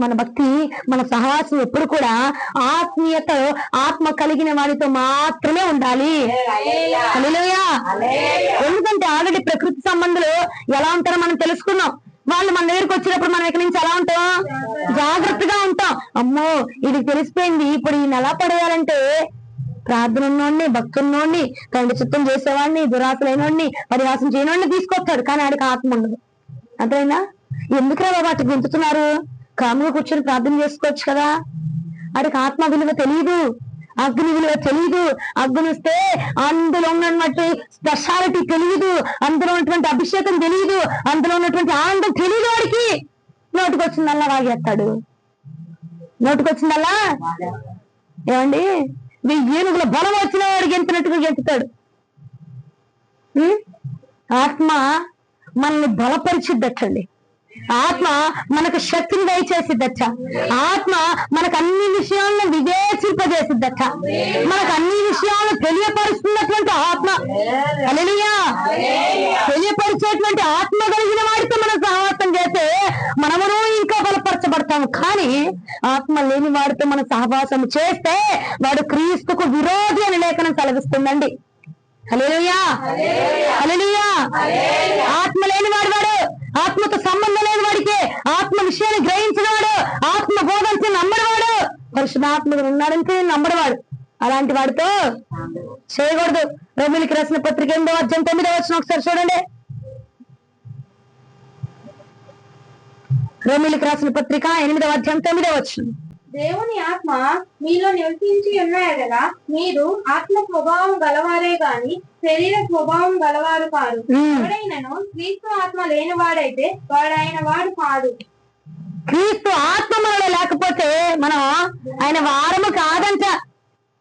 మన భక్తి, మన సహవాసం ఎప్పుడు కూడా ఆత్మీయత, ఆత్మ కలిగిన వాడితో మాత్రమే ఉండాలి. హల్లెలూయా. ఎందుకంటే ఆల్రెడీ ప్రకృతి సంబంధులు ఎలా ఉంటారో మనం తెలుసుకున్నాం. వాళ్ళు మన దగ్గరికి వచ్చినప్పుడు మనం ఎక్కడి నుంచి ఎలా ఉంటాం? జాగ్రత్తగా ఉంటాం. అమ్మో ఇది తెలిసిపోయింది, ఇప్పుడు ఈయన ఎలా పడేయాలంటే ప్రార్థన ఉన్నోడిని, భక్తున్నోడిని, తండ్రి చిత్తం చేసేవాడిని, దురాశలైనోడిని, పరిహాసం చేయనోడిని తీసుకొస్తాడు. కానీ ఆడికి ఆత్మ ఉండదు. అర్థమైందా? ఎందుకురా బాబా అటు గుంతుతున్నారు? కాముగా కూర్చొని ప్రార్థన చేసుకోవచ్చు కదా. ఆడికి ఆత్మ విలువ తెలియదు, అగ్ని విలువ తెలియదు. అగ్ని వస్తే అందులో ఉన్నటువంటి స్పెషాలిటీ తెలియదు, అందులో ఉన్నటువంటి అభిషేకం తెలియదు, అందులో ఉన్నటువంటి ఆనందం తెలియదు. వాడికి నోటికొచ్చిందల్లా వాగేస్తాడు. నోటికొచ్చిందల్లా ఏమండి, ఏనుగుల బలం వచ్చిన వాడు గెంతినట్టుగా గెంతుతాడు. ఆత్మ మనల్ని బలపరిచిద్దటండి. ఆత్మ మనకు శక్తిని దయచేసిద్దట. ఆత్మ మనకు అన్ని విషయాలను వివేచింపజేసిద్దట. మనకు అన్ని విషయాలను తెలియపరుస్తున్నటువంటి ఆత్మ. హల్లెలూయా. తెలియపరిచేటువంటి ఆత్మ కలిగిన వాడితో మనం సహవాసం చేస్తే మనమును ఇంకా బలపరచబడతాము. కానీ ఆత్మ లేని వాడితో మనం సహవాసం చేస్తే వాడు క్రీస్తుకు విరోధి అని లేఖనం సెలవిస్తుందండి. హల్లెలూయా. హల్లెలూయా. ఆత్మ లేని వాడు ఆత్మతో సంబంధం లేని వాడికి, ఆత్మ విషయాన్ని గ్రహించిన వాడు, ఆత్మ బోధించి నమ్మడవాడు, పరిశుద్ధాత్మడు ఉన్నాడంటే నమ్మడవాడు. అలాంటి వాడితో చేయకూడదు. రోమీయులకు రాసిన పత్రిక 8వ అధ్యాయం 9వ వచనం ఒకసారి చూడండి. రోమీయులకు రాసిన పత్రిక 8వ అధ్యాయం 9వ వచనం. దేవుని ఆత్మ మీలో నివసించి ఉన్నాడు కదా, మీరు ఆత్మ స్వభావం గలవారే గాని శరీర స్వభావం గలవారు కాదు. ఎవడైనను క్రీస్తు ఆత్మ లేని వాడైతే వాడు ఆయన వాడు కాదు. క్రీస్తు ఆత్మ మనలో లేకపోతే మనం ఆయన వారము కాదంట.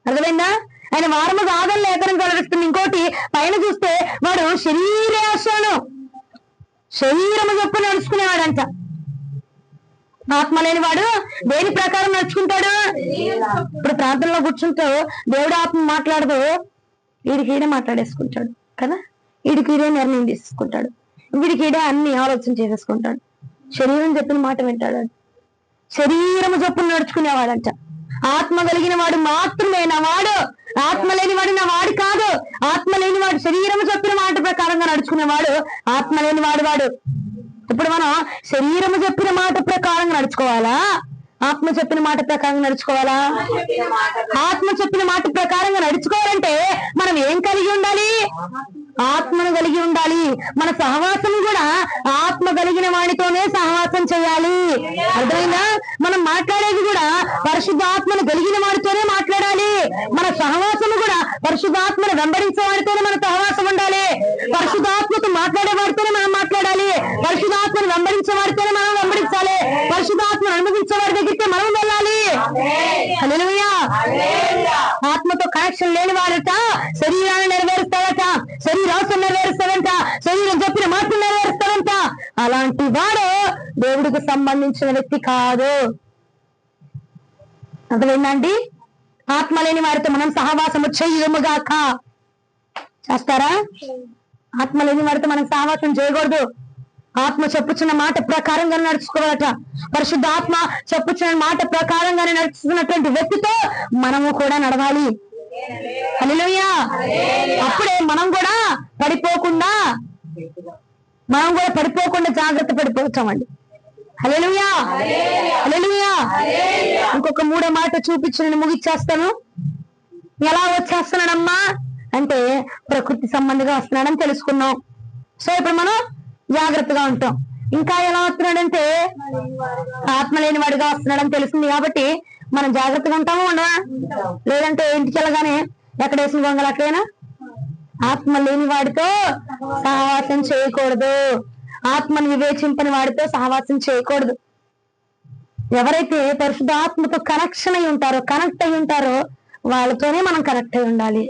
అర్థమైందా? ఆయన వారము కాదని లేఖనం కలగస్తుంది. ఇంకోటి పైన చూస్తే వాడు శరీరము చొప్పున నడుచుకునేవాడంట. ఆత్మ లేని వాడు దేని ప్రకారం నడుచుకుంటాడు? ఇప్పుడు ప్రార్థనలో కూర్చుంటూ దేవుడు ఆత్మ మాట్లాడదు, వీడికీడే మాట్లాడేసుకుంటాడు కదా. వీడికీడే నిర్ణయం తీసుకుంటాడు, వీడికీడే అన్ని ఆలోచన చేసేసుకుంటాడు. శరీరం చెప్పిన మాట వింటాడు. శరీరము చొప్పున నడుచుకునేవాడంట. ఆత్మ కలిగిన వాడు మాత్రమే నా వాడు. ఆత్మ లేని వాడు నా వాడు కాదు. ఆత్మ లేని వాడు శరీరము చెప్పిన మాట ప్రకారంగా నడుచుకునేవాడు ఆత్మ లేని వాడు. ఇప్పుడు మనం శరీరము చెప్పిన మాట ప్రకారంగా నడుచుకోవాలా, ఆత్మ చెప్పిన మాట ప్రకారంగా నడుచుకోవాలా? ఆత్మ చెప్పిన మాట ప్రకారంగా నడుచుకోవాలంటే మనం ఏం కలిగి ఉండాలి? ఆత్మను కలిగి ఉండాలి. మన సహవాసం కూడా ఆత్మ కలిగిన వాడితోనే సహవాసం చేయాలి. అర్థమైందా? మనం మాట్లాడేది కూడా పరిశుద్ధాత్మను కలిగిన వాడితోనే మాట్లాడాలి. మన సహవాసము కూడా పరిశుద్ధాత్మను వెంబడించే వాడితోనే మన సహవాసం ఉండాలి. పరిశుద్ధాత్మతో మాట్లాడే వాడితోనే మనం మాట్లాడాలి. పరిశుద్ధాత్మను వెంబడించే వాడితోనే మనం వెంబడించాలి. పరిశుద్ధాత్మను అనుమతించే వాడి దగ్గరికి మనం వెళ్ళాలి. హల్లెలూయా. ఆత్మతో కనెక్షన్ లేని వాడట శరీరాన్ని నెరవేరుస్తాడట, శరీరాశం నెరవేరుస్తాడంట, శరీరం చెప్పిన మాటలు నెరవేరుస్తాడంట. అలాంటి వాడు దేవుడికి సంబంధించిన వ్యక్తి కాదు. అర్థమైందండి? ఆత్మ లేని వారితో మనం సహవాసము చెయ్యముగాక. చేస్తారా? ఆత్మ లేని వారితో మనం సహవాసం చేయకూడదు. ఆత్మ చెప్పుచున్న మాట ప్రకారంగానే నడుచుకోవాలట. పరిశుద్ధ ఆత్మ చెప్పుచున్న మాట ప్రకారంగానే నడుచుకున్నటువంటి వ్యక్తితో మనము కూడా నడవాలి. హల్లెలూయా. అప్పుడే మనం కూడా పడిపోకుండా జాగ్రత్త పడిపోతామండి. హల్లెలూయా. హల్లెలూయా. ఇంకొక మూడో మాట చూపించి నేను ముగిచ్చేస్తాను. ఎలా వచ్చేస్తున్నాడమ్మా అంటే ప్రకృతి సంబంధిగా వస్తున్నాడని తెలుసుకున్నాం. సో ఇప్పుడు మనం జాగ్రత్తగా ఉంటాం. ఇంకా ఎలా వస్తున్నాడంటే ఆత్మ లేని వాడిగా వస్తున్నాడని తెలిసింది కాబట్టి మనం జాగ్రత్తగా ఉంటామో ఉండవా? లేదంటే ఇంటికి వెళ్ళగానే ఎక్కడ వేసిన గొంగలు అట్లయినా ఆత్మ లేని వాడితో సహవాసం చేయకూడదు. ఆత్మను వివేచింపని వాడితో సహవాసం చేయకూడదు. ఎవరైతే పరిశుద్ధాత్మతో కనెక్ట్ అయి ఉంటారో వాళ్ళతోనే మనం కనెక్ట్ అయి ఉండాలి.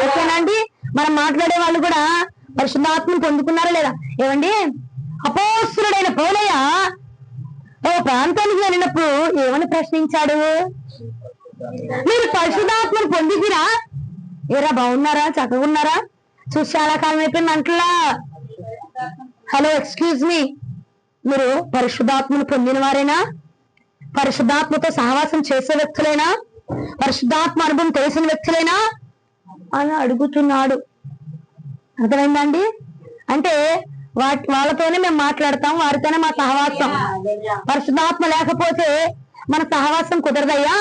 ఓకేనండి? మనం మాట్లాడే వాళ్ళు కూడా పరిశుద్ధాత్మను పొందుకున్నారా లేదా? ఏమండి, అపోస్తలుడైన పౌలయ్య ఓ ప్రాంతానికి వెళ్ళినప్పుడు ఏమని ప్రశ్నించాడు? మీరు పరిశుద్ధాత్మను పొందిదిరా? ఏరా బాగున్నారా, చక్కగా ఉన్నారా, చూసి చాలా కాలం అయిపోయింది అంటలా. హలో, ఎక్స్క్యూజ్ మీ, మీరు పరిశుద్ధాత్మను పొందిన వారేనా? పరిశుద్ధాత్మతో సహవాసం చేసే వ్యక్తులేనా? పరిశుద్ధాత్మ అనుభవం తెలిసిన వ్యక్తులేనా అని అడుగుతున్నాడు. అర్థమైందండి? అంటే వాళ్ళతోనే మేము మాట్లాడతాం, వారితోనే మా సహవాసం. పరిశుద్ధాత్మ లేకపోతే మన సహవాసం కుదరదయ్యా.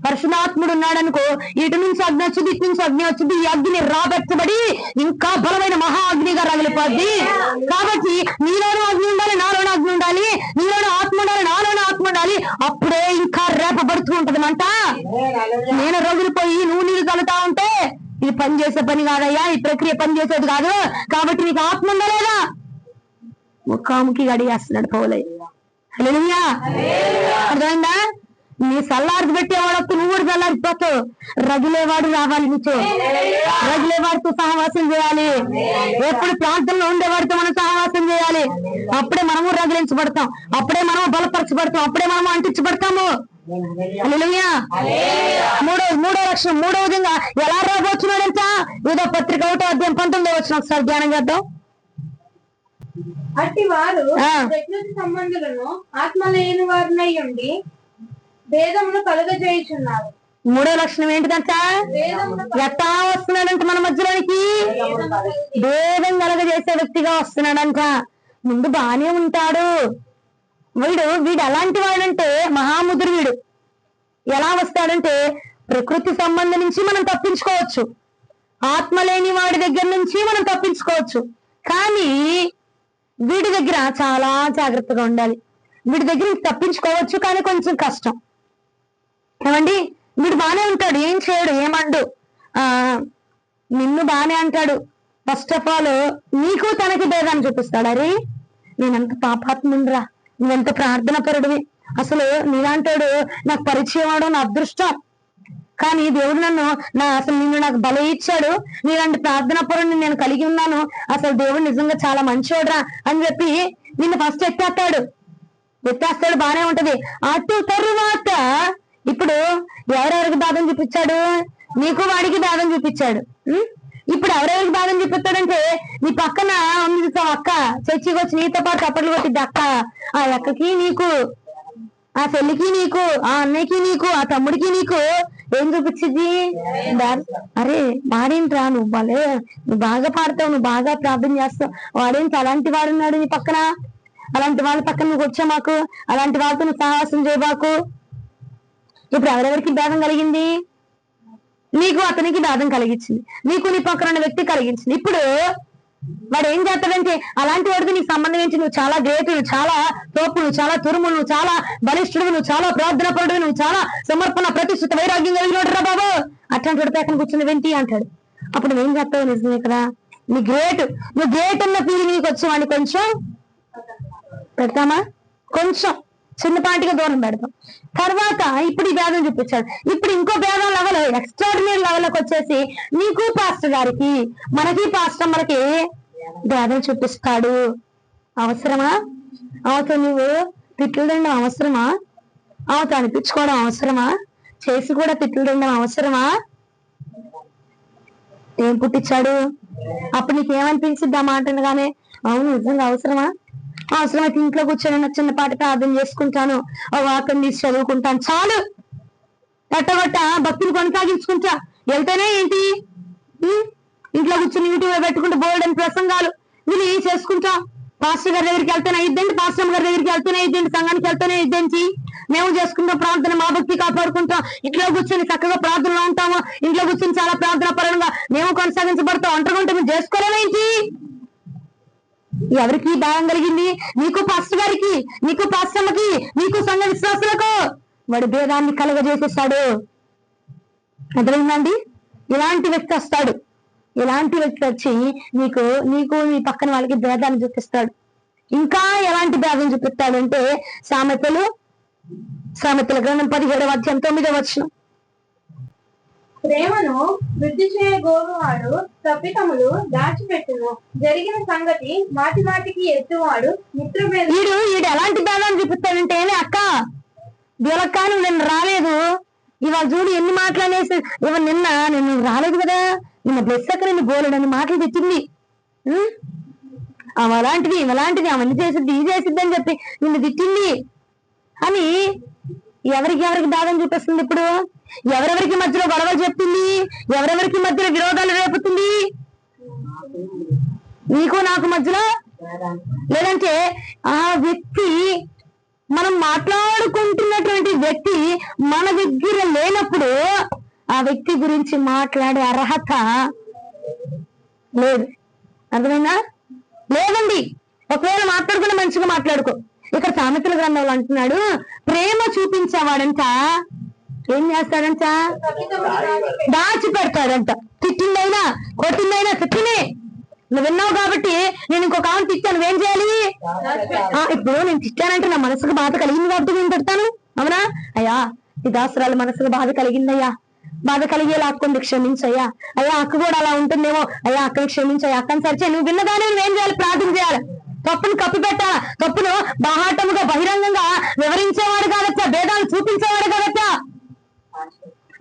పరిశుద్ధాత్ముడు ఉన్నాడనుకో, ఇటు నుంచి అగ్ని వచ్చింది, ఇటు నుంచి అగ్ని వచ్చింది. ఈ అగ్ని రాబెట్టబడి ఇంకా బలమైన మహా అగ్నిగా రగిలిపోద్ది. కాబట్టి నీలోనూ అగ్ని ఉండాలి, నాలోనూ అగ్ని ఉండాలి. నీలోనూ ఆత్మ ఉండాలి, నాలోనూ ఆత్మ ఉండాలి. అప్పుడే ఇంకా రేపబడుతూ ఉంటదన్నమాట. నేను రగిలిపోయి నువ్వు నీళ్ళు కలుగుతా ఉంటే ఇది పని చేసే పని కాదయ్యా, ఈ ప్రక్రియ పని చేసేది కాదు. కాబట్టి నీకు ఆత్మ ఉందా లేదా? ముఖాముఖి అడిగేస్తున్నాడు పౌలయ్య. హల్లెలూయా. అర్థమైందా? నీ సల్లారికి పెట్టేవాడు నువ్వు కూడా సల్లారిపోతావు. రగిలేవాడు రావాలి నీతో. రగిలేవాడితో సహవాసం చేయాలి. ఎప్పుడు ప్రాంతంలో ఉండేవాడితో మనం సహవాసం చేయాలి. అప్పుడే మనము రగిలించబడతాం, అప్పుడే మనము బలపరచబడతాం, అప్పుడే మనము అంటించబడతాము. హల్లెలూయా. మూడో లక్షణం, మూడో విధంగా ఎలా రాబోతున్నాడంట? ఏదో పత్రిక 1వ అధ్యాయం 19వ వచనం ఒకసారి ధ్యానం చేద్దాం. అట్టి వారు ప్రకృతి సంబంధులను ఆత్మ లేని వారినై ఉండి భేదమును కలుగజేయుచున్నారు. మూడో లక్షణం ఏంటిదంట? ఎట్టా వస్తున్నాడంట మన మధ్యలోనికి? భేదం కలగజేసే వ్యక్తిగా వస్తున్నాడంట. ముందు బానే ఉంటాడు వీడు ఎలాంటి వాడంటే మహాముదురు. వీడు ఎలా వస్తాడంటే ప్రకృతి సంబంధం నుంచి మనం తప్పించుకోవచ్చు, ఆత్మ లేని వాడి దగ్గర నుంచి మనం తప్పించుకోవచ్చు. కానీ వీడి దగ్గర చాలా జాగ్రత్తగా ఉండాలి. వీడి దగ్గర తప్పించుకోవచ్చు, కానీ కొంచెం కష్టం. ఏమండి, వీడు బానే ఉంటాడు, ఏం చేయడు, ఏమండు, నిన్ను బానే అంటాడు. ఫస్ట్ ఆఫ్ ఆల్ నీకు తనకి భేదాన్ని చూపిస్తాడు. అరే నేనంత పాపాత్ముండ్రా, నువ్వెంత ప్రార్థన పరుడివి, అసలు నీలాంటాడు నాకు పరిచయం అవడం నా అదృష్టం. కానీ దేవుడు నిన్ను నాకు బల ఇచ్చాడు, నీలాంటి ప్రార్థన పరుడిని నేను కలిగి ఉన్నాను, అసలు దేవుడు నిజంగా చాలా మంచివాడురా అని చెప్పి నిన్ను ఫస్ట్ ఎత్తేస్తాడు. బానే ఉంటది. అటు తరువాత ఇప్పుడు ఎవరెవరికి బాధం చూపించాడు? నీకు వాడికి బాధం చూపించాడు. ఇప్పుడు ఎవరెవరికి బాధం చూపిస్తాడంటే నీ పక్కన ఉంది అక్క, చర్చికి వచ్చి నీతో పాటు చప్పట్లు కొట్టిద్ది అక్క. ఆ అక్కకి నీకు, ఆ చెల్లికి నీకు, ఆ అన్నయ్యకి నీకు, ఆ తమ్ముడికి నీకు ఏం చూపించింది? అరే వాడేంట్రా, నువ్వు బాగా పాడతావు, నువ్వు బాగా ప్రార్థన చేస్తావు, వాడేంటి అలాంటి వాడున్నాడు నీ పక్కన, అలాంటి వాళ్ళ పక్కన నువ్వు వచ్చా మాకు, అలాంటి వాళ్ళతో నువ్వు సహవాసం చేయబాకు. ఇప్పుడు ఎవరెవరికి భేదం కలిగింది? నీకు అతనికి భేదం కలిగించింది, నీకు నీ పక్కన ఉన్న వ్యక్తి కలిగించింది. ఇప్పుడు వాడు ఏం చేస్తాడంటే అలాంటి వాడికి నీకు సంబంధం ఏంటి? నువ్వు చాలా గ్రేట్, నువ్వు చాలా తోపు, నువ్వు చాలా తురుము, నువ్వు చాలా బలిష్ఠుడు, నువ్వు చాలా ప్రార్థన పరుడు, నువ్వు చాలా సమర్పణ ప్రతిష్ఠిత వైరాగ్యం కలిగినోడురా బాబు, అట్లాంటి వాడితే అక్కడ కూర్చుని వెంటి అంటాడు. అప్పుడు నువ్వేం చేస్తావు? నిజమే కదా, నీ గ్రేట్, నువ్వు గ్రేట్ అన్న ఫీలింగ్ నీకు వచ్చేవాడిని కొంచెం పెడతామా? కొంచెం చిన్నపాటిగా దూరం పెడతాం. తర్వాత ఇప్పుడు ఈ భేదం చూపించాడు. ఇప్పుడు ఇంకో భేదం లెవెల్, ఎక్స్ట్రాడినరీ లెవెల్కి వచ్చేసి నీకు పాస్టర్ గారికి, మనకి పాస్టర్ మనకి భేదం చూపిస్తాడు. అవసరమా? అవతల నువ్వు తిట్లు తినడం అవసరమా? అవత అనిపించుకోవడం అవసరమా? చేసి కూడా తిట్లు తినడం అవసరమా? ఏం పుట్టించాడు? అప్పుడు నీకేమనిపించింది ఆ మాట అనగానే? అవును, నిజంగా అవసరమా? అవసరమైతే ఇంట్లో కూర్చొని చిన్నపాటి ప్రార్థన చేసుకుంటాను, వాక్యం తీసి చదువుకుంటాను, చాలు. ఎట్టగొట్ట భక్తులు కొనసాగించుకుంటా వెళ్తేనే ఏంటి, ఇంట్లో కూర్చొని యూట్యూబ్ పెట్టుకుంటూ బోల్డ్ అని ప్రసంగాలు విని చేసుకుంటా. పాస్టర్ గారి దగ్గరికి వెళ్తేనే ఇద్దండి, పాస్టర్ గారి దగ్గరికి వెళ్తేనే ఇద్దండి, సంఘానికి వెళ్తేనే ఇద్దండి. మేము చేసుకుంటాం ప్రార్థన, మా భక్తి కాపాడుకుంటాం. ఇంట్లో కూర్చొని చక్కగా ప్రార్థనలో ఉంటాము, ఇంట్లో కూర్చొని చాలా ప్రార్థన పరంగా మేము కొనసాగించబడతాం. ఒంటరిగా మేము చేసుకోలేమేంటి? ఎవరికి భాగం కలిగింది? నీకు పాస్టర్ గారికి, నీకు పాస్టర్లకి, నీకు సంఘ విశ్వాసులకు వాడు భేదాన్ని కలగజేసేస్తాడు. అర్థమైందండి? ఇలాంటి వ్యక్తి వస్తాడు, ఇలాంటి వ్యక్తి వచ్చి నీకు నీ పక్కన వాళ్ళకి భేదాన్ని చూపిస్తాడు. ఇంకా ఎలాంటి భేదం చూపిస్తాడు అంటే సామెతల గ్రంథం 17వ అధ్యాయం 9వ వచనం. ప్రేమను వృద్ధి చేయగోరువాడు తప్పితములు దాచిపెట్టును, జరిగిన సంగతి మాటి మాటికి ఎత్తువాడు మిత్రభేద. వీడు ఎలాంటి భేదాన్ని చూపిస్తాడంటే, అక్క వీళ్ళక్క నువ్వు నిన్న రాలేదు, ఇవాళ చూడు ఎన్ని మాటలు అనేసి, ఇవాళ నిన్ను రాలేదు కదా, నిన్న బ్లెస్ అక్క నిన్ను బోలెడని మాటలు తెచ్చింది, అలాంటిది ఇవలాంటిది అవన్నీ చేసిద్ది ఇది చేసిద్ది అని చెప్పి నిన్ను తిట్టింది అని ఎవరికి భేదం చూపిస్తుంది? ఇప్పుడు ఎవరెవరికి మధ్యలో గొడవలు చెప్తుంది, ఎవరెవరికి మధ్యలో విరోధాలు రేపుతుంది? నీకు నాకు మధ్యలో. లేదంటే ఆ వ్యక్తి, మనం మాట్లాడుకుంటున్నటువంటి వ్యక్తి మన దగ్గర లేనప్పుడు ఆ వ్యక్తి గురించి మాట్లాడే అర్హత లేదు. అర్థమైందా? లేదండి. ఒకవేళ మాట్లాడుకున్న మంచిగా మాట్లాడుకో. ఇక్కడ సామెతల గ్రంథంలో అంటున్నాడు, ప్రేమ చూపించేవాడంట ఏం చేస్తాడంట? దాచి పెడతాడంట. తిట్టిందైనా కొట్టిందైనా తిట్టినే నువ్వు విన్నావు కాబట్టి నేను ఇంకొక ఆమె తిట్టాను, నువ్వేం చేయాలి? ఇప్పుడు నేను తిట్టానంటే నా మనసుకు బాధ కలిగింది కాబట్టి నేను తిడతాను, అవునా? అయ్యా ఈ దాసరాల మనసుకు బాధ కలిగిందయ్యా, బాధ కలిగేలా అక్కంది క్షమించయ్యా, అయ్యా అక్క కూడా అలా ఉంటుందేమో, అయ్యా అక్కని క్షమించయ్యా, అక్కని సరిచే. నువ్వు విన్నదాన్ని నువ్వేం చేయాలి? ప్రార్థన చేయాలి. తప్పును కప్పు పెట్టాలా? తప్పును బాహాటముగా బహిరంగంగా వివరించేవాడు కావచ్చా, భేదాలు చూపించేవాడు కావచ్చా?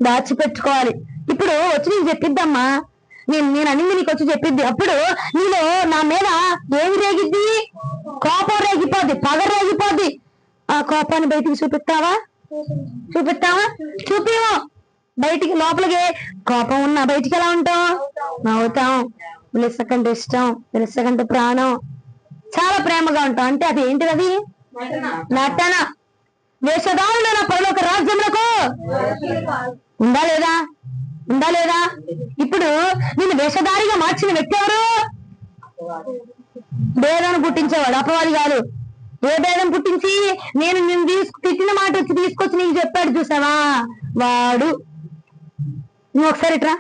దాచిపెట్టుకోవాలి. ఇప్పుడు వచ్చి నీకు చెప్పిద్దమ్మా, నేను అనింది నీకు వచ్చి చెప్పిద్ది. అప్పుడు నీలో నా మీద ఏమి రేగిద్ది? కోపం రేగిపోద్ది, పగ రేగిపోద్ది. ఆ కోపాన్ని బయటికి చూపిస్తావా? చూపివో. బయటికి లోపలికి కోపం ఉన్నా బయటికి ఎలా ఉంటాం? నవ్వుతాం, పిలిసకంటే ఇష్టం, పిలిసకంటే ప్రాణం, చాలా ప్రేమగా ఉంటాం. అంటే అది ఏంటిది? అది నటన. వేషధారులు నా పరలోక రాజ్యములకు ఉందా లేదా? ఇప్పుడు నిన్ను వేషధారిగా మార్చిన వ్యక్తి ఎవరు? భేదాన్ని పుట్టించేవాడు, అపవాది కాదు. ఏ భేదం పుట్టించి నిన్ను తిట్టిన మాట వచ్చి తీసుకొచ్చి నీకు చెప్పాడు చూసావా, వాడు. నువ్వు ఒకసారి ఇట్రా.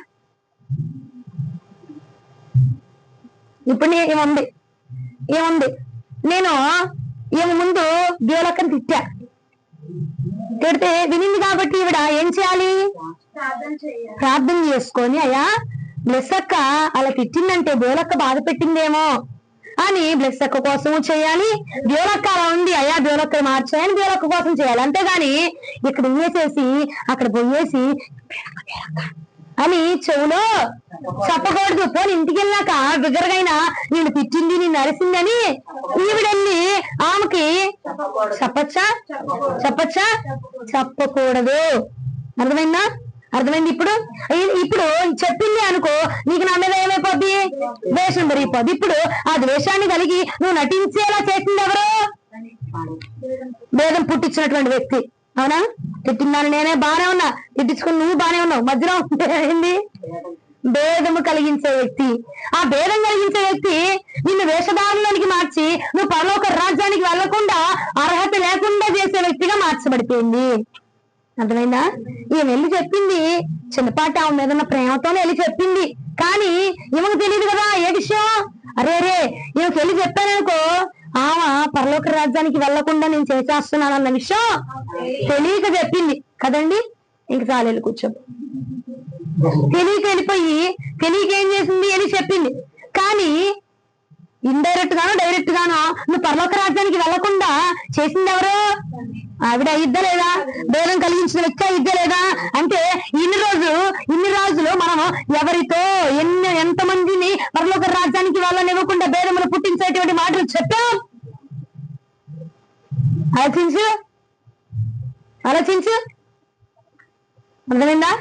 ఇప్పుడు ఏముంది నేను ఏమి ముందు దేవులక్కని తిడితే వినింది కాబట్టి ఈవిడ ఏం చేయాలి? ప్రార్థన చేసుకొని, అయ్యా బ్లెస్ అక్క అలా తిట్టిందంటే దేవులక్క బాధ పెట్టిందేమో అని బ్లెస్ అక్క కోసం చేయాలి. దేవులక్క అలా ఉంది, అయ్యా దేవులక్క మార్చాయని దేవులక్క కోసం చేయాలి. అంతేగాని ఇక్కడ వేసేసి అక్కడ పోయేసి అని చెవులో చెప్పకూడదు. పోనీ ఇంటికి వెళ్ళాక బిగ్గరగైనా నేను తిట్టింది, నిన్ను అరిసిందని ఈవిడెళ్ళి ఆమెకి చెప్పచ్చా? చెప్పకూడదు. అర్థమైంది? ఇప్పుడు చెప్పింది అనుకో, నీకు నా మీద ఏమైపోద్ది? ద్వేషం పెరిగిపోద్ది. ఇప్పుడు ఆ ద్వేషాన్ని కలిగి నువ్వు నటించేలా చేసింది ఎవరు? భేదం పుట్టించినటువంటి వ్యక్తి, అవునా? తిట్టిందాన్ని నేనే బానే ఉన్నా, తిట్టించుకుని నువ్వు బానే ఉన్నావు, మధ్యలో ఏంది భేదము కలిగించే వ్యక్తి. ఆ భేదం కలిగించే వ్యక్తి నిన్ను వేషధారణలోనికి మార్చి నువ్వు పరలోక రాజ్యానికి వెళ్లకుండా అర్హత లేకుండా చేసే వ్యక్తిగా మార్చబడిపోయింది. అర్థమైందా? ఈమె వెళ్ళి చెప్పింది, చిన్నపాటి ఆమె మీద ఉన్న ప్రేమతోనే వెళ్ళి చెప్పింది. కానీ ఈమెకు తెలియదు కదా ఏ విషయం. అరే ఈమెకి వెళ్ళి చెప్పాననుకో, ఆమె పరలోక రాజ్యానికి వెళ్లకుండా నేను చేసేస్తున్నాను అన్న విషయం తెలియక చెప్పింది కదండి. ఇంక చాలు వెళ్ళి కూర్చో. తెలియక వెళ్ళిపోయి తెలియక ఏం చేసింది అని చెప్పింది. కానీ ఇండైరెక్ట్ గానో డైరెక్ట్ గానో నువ్వు పరలోక రాజ్యానికి వెళ్లకుండా చేసింది ఎవరు? ఆవిడ ఇద్దా లేదా? భేదం కలిగించిన వ్యక్తి ఇద్దా లేదా? అంటే ఇన్ని రోజులు మనం ఎవరితో ఎంతమందిని పరలోక రాజ్యానికి వెళ్ళనివ్వకుండా భేదములు పుట్టించేటువంటి మాటలు చెప్పాం. ఆలోచించు. అర్థమైందా?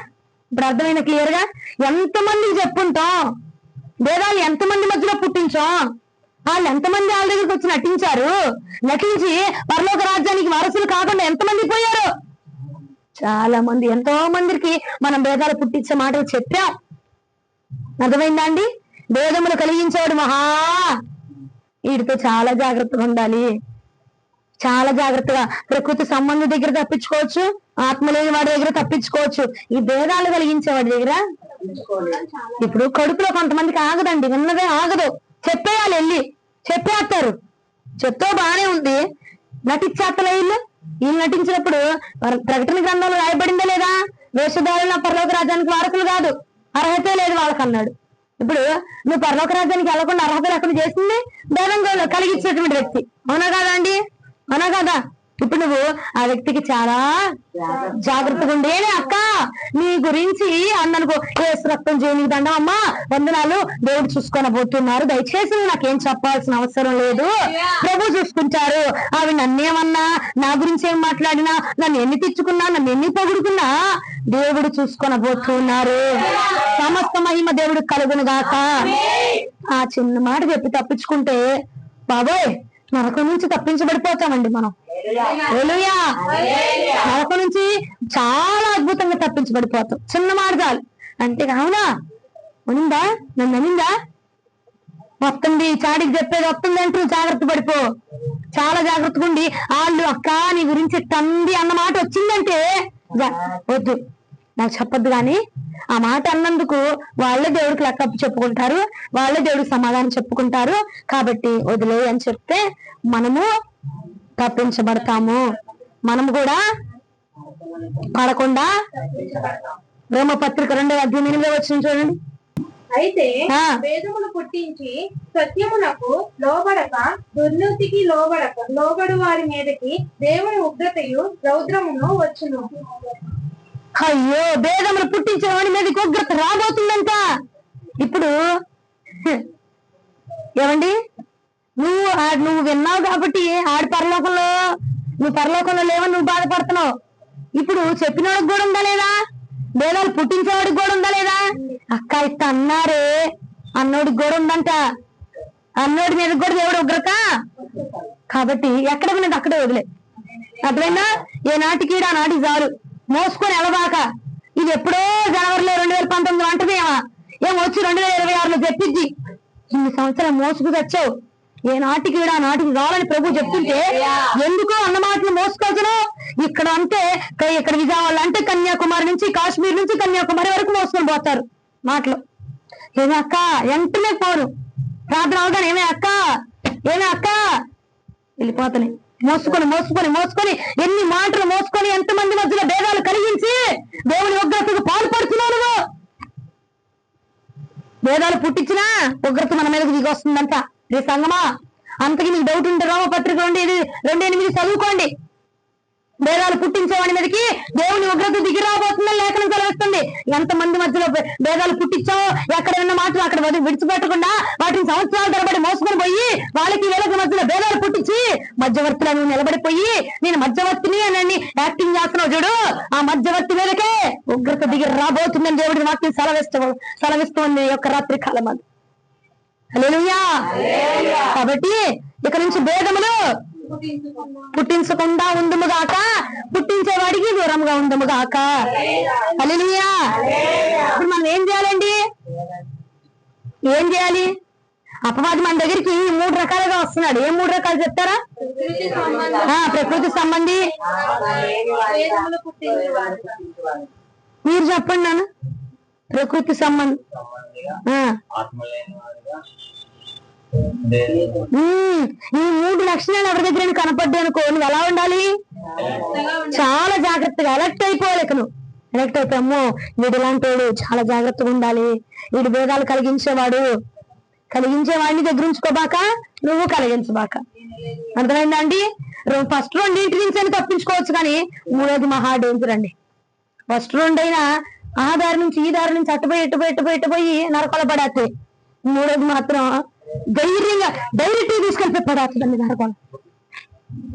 ఇప్పుడు అర్థమైందా క్లియర్ గా? ఎంతమందికి చెప్పుంటాం భేదాలు, ఎంతమంది మధ్యలో పుట్టించాం. వాళ్ళు ఎంతమంది వాళ్ళ దగ్గరికి వచ్చి నటించి పరలోక రాజ్యానికి వారసులు కాకుండా ఎంతమంది పోయారు? చాలా మంది, ఎంతో మందికి మనం భేదాలు పుట్టించే మాటలు చెప్పాం. అర్థమైందా అండి? భేదములు కలిగించేవాడు వీడితో చాలా జాగ్రత్తగా ఉండాలి. చాలా జాగ్రత్తగా. ప్రకృతి సంబంధం దగ్గర తప్పించుకోవచ్చు, ఆత్మ లేని వాడి దగ్గర తప్పించుకోవచ్చు, ఈ భేదాలు కలిగించేవాడి దగ్గర ఇప్పుడు కడుపులో కొంతమందికి ఆగదండి, ఉన్నదే ఆగదు. చెప్పేయాలి, వెళ్ళి చెప్పేస్తారు. చెప్తే బానే ఉంది, నటించేస్తలే వీళ్ళు నటించినప్పుడు ప్రకటన గ్రంథంలో రాయబడిందా లేదా? వేషధారుల పరలోక రాజ్యానికి వారసులు కాదు, అర్హతే లేదు వాళ్ళకన్నాడు. ఇప్పుడు నువ్వు పరలోక రాజ్యానికి వెళ్ళకుండా అర్హత లేకుండా చేసింది భేదం కలిగించేటువంటి వ్యక్తి. అవునా కాదా అండి? అవునా కదా? ఇప్పుడు నువ్వు ఆ వ్యక్తికి చాలా జాగ్రత్తగా ఉండేనే అక్క నీ గురించి అన్ననుకో, ఏసు రక్తం చేయనికి దండం అమ్మా, వందనాలు, దేవుడు చూసుకొని పోతున్నారు, దయచేసి నాకేం చెప్పాల్సిన అవసరం లేదు, ప్రభు చూసుకుంటారు. అవి నన్నేమన్నా, నా గురించి ఏం మాట్లాడినా, నన్ను ఎన్ని తెచ్చుకున్నా, నన్ను ఎన్ని పొగుడుకున్నా దేవుడు చూసుకొని పోతున్నారు. సమస్త మహిమ దేవుడు కలుగును గాక. ఆ చిన్న మాట చెప్పి తప్పించుకుంటే బాబోయ్ నరకం నుంచి తప్పించబడిపోతామండి మనం. హల్లెలూయా. నరకం నుంచి చాలా అద్భుతంగా తప్పించబడిపోతాం. చిన్న మాట చాలు. అంటే అవునా ఉనిందా, నన్ను అనిందా, వస్తుంది చాడికి చెప్పేది వస్తుంది అంటూ జాగ్రత్త పడిపో. చాలా జాగ్రత్తగా ఉండి వాళ్ళు అక్క నీ గురించి తంది అన్న మాట వచ్చిందంటే వద్దు, నాకు చెప్పొద్దు. కానీ ఆ మాట అన్నందుకు వాళ్ళే దేవుడికి లెక్క చెప్పుకుంటారు, వాళ్ళే దేవుడికి సమాధానం చెప్పుకుంటారు. కాబట్టి వదిలే అని చెప్తే మనము తప్పించబడతాము. మనము కూడా పడకుండా. రోమపత్రిక 2:8 చూడండి. అయితే వేదమును పుట్టించి సత్యమునకు లోబడక దుర్నీతికి లోబడు వారి మీదకి దేవుని ఉగ్రతయు రౌద్రమును వచ్చును. అయ్యో, భేదములు పుట్టించిన వాడి మీదకి ఉగ్రత రాబోతుందంట. ఇప్పుడు ఏమండి, నువ్వు విన్నావు కాబట్టి నువ్వు పరలోకంలో లేవని నువ్వు బాధపడుతున్నావు. ఇప్పుడు చెప్పినవాడికి కూడా ఉందా లేదా? భేదాలు పుట్టించేవాడికి కూడా ఉందా లేదా? అక్క ఇస్తా అన్నారే అన్నోడికి కూడా ఉందంట. అన్నోడి మీద కూడా దేవుడు ఉగ్రత. కాబట్టి ఎక్కడ ఉన్నది అక్కడే వదిలే. అర్థమైందా? ఏ నాటికి ఆ నాటికి చాలు. మోసుకొని ఎలబాక. ఇది ఎప్పుడో జనవరిలో 2019 అంటదేమా, ఏమొచ్చి 2026లో చెప్పిద్ది. ఇన్ని సంవత్సరాలు మోసుకు తెచ్చావు, ఏ నాటికి ఆ నాటికి కావాలని ప్రభు చెప్తుంటే ఎందుకు అన్న మాటలు మోసుకోవచ్చును? ఇక్కడ అంటే ఇక్కడ విజయవాడ అంటే కన్యాకుమారి నుంచి, కాశ్మీర్ నుంచి కన్యాకుమారి వరకు మోసుకొని పోతారు మాటలు. ఏమే అక్క వెంటనే పోరు, ప్రార్థన అవగానే ఏమే అక్క వెళ్ళిపోతాయి. మోసుకొని ఎన్ని మాటలు మోసుకొని ఎంతమంది మధ్యలో భేదాలు కలిగించి దేవుని ఉగ్రతకు పాల్పడుతున్నావు. భేదాలు పుట్టించినా ఉగ్రత మన మీదకి దిగి వస్తుందంట. ఈ సంగమా, అంతకి మీకు డౌట్ ఉంటే రోమపత్రిక 2:8 చదువుకోండి. భేదాలు పుట్టించేవాడి మీదకి దేవుని ఉగ్రత దిగి రాబోతుందని లేఖనం సెలవిస్తుంది. ఎంతమంది మధ్యలో భేదాలు పుట్టించావు, ఎక్కడ ఉన్న మాటలు అక్కడ విడిచిపెట్టకుండా వాటిని సంవత్సరాల తరబడి మోసుకొని పోయి వాళ్ళకి వీళ్ళకి మధ్యలో భేదాలు పుట్టించి మధ్యవర్తులను నిలబడిపోయి నేను మధ్యవర్తిని అని యాక్టింగ్ చేస్తున్నావు చూడు, ఆ మధ్యవర్తి మీదకే ఉగ్రత దిగి రాబోతుందని దేవుడి వాక్యం సెలవిస్తుంది యొక్క రాత్రి కాలం అది. హల్లెలూయా. కాబట్టి ఇక నుంచి భేదములు పుట్టించకుండా ఉందుము గాక, పుట్టించేవాడికి దూరంగా ఉందుము గాక. హల్లెలూయా. ఇప్పుడు మనం ఏం చేయాలండి? ఏం చేయాలి? అపవాది మన దగ్గరికి 3 రకాలుగా వస్తున్నాడు. ఏం 3 రకాలు చెప్తారా? ప్రకృతి సంబంధి. మీరు చెప్పండి నాన్న. ప్రకృతి సంబంధం, ఈ 3 లక్షణాలు ఎవరి దగ్గర కనపడ్డాయి అనుకో, నువ్వు ఎలా ఉండాలి? చాలా జాగ్రత్తగా అలర్ట్ అయిపోవాలి. నువ్వు అలర్ట్ అయిపోయాము, వీడు ఇలాంటి వాడు, చాలా జాగ్రత్తగా ఉండాలి, వీడు భేదాలు కలిగించేవాడిని దగ్గర ఉంచుకోబాక, నువ్వు కలిగించబాక. అర్థమైందా అండి? ఫస్ట్ 2 నుంచి అని తప్పించుకోవచ్చు, కానీ 3వది మహా డేంజర్ అండి. ఫస్ట్ 2 అయినా ఆ దారి నుంచి ఈ దారి నుంచి అటుపోయి నరకాల పడేస్తాయి. 3వది మాత్రం డైరెక్ట్ తీసుకెళ్ళి పడేస్తుందండి నరకాల.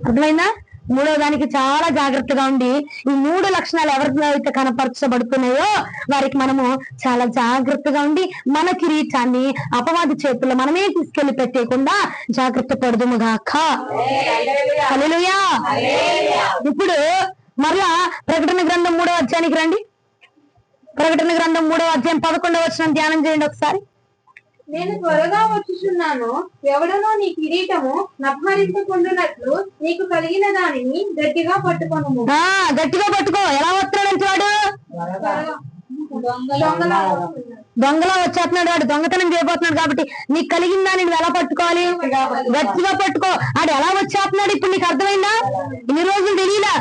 అర్థమైందా? 3వ దానికి చాలా జాగ్రత్తగా ఉండి, ఈ 3 లక్షణాలు ఎవరిలో అయితే కనపరచబడుతున్నాయో వారికి మనము చాలా జాగ్రత్తగా ఉండి మన కిరీటాన్ని అపవాది చేతుల్లో మనమే తీసుకెళ్లి పెట్టేయకుండా జాగ్రత్త పడుదుముగాక. హల్లెలూయా. ఇప్పుడు మరలా ప్రకటన గ్రంథం 3వ అధ్యాయానికి రండి. ప్రకటన గ్రంథం 3వ అధ్యాయం 11వ వచనం ధ్యానం చేయండి ఒకసారి. నేను త్వరగా వచ్చుచున్నాను, ఎవడనో నీ కిరీటము నపహరించుకుంటున్నట్లు నీకు కలిగిన దానిని గట్టిగా పట్టుకొనుము. గట్టిగా పట్టుకో. ఎలా వస్తున్నాడంటే వాడు దొంగలా వచ్చేస్తున్నాడు. వాడు దొంగతనం చేయబోతున్నాడు. కాబట్టి నీకు కలిగిన దాన్ని నువ్వు ఎలా పట్టుకోవాలి? గట్టిగా పట్టుకో. వాడు ఎలా వచ్చేస్తున్నాడు ఇప్పుడు నీకు అర్థమైందా? ఇన్ని రోజులు తెలియలా,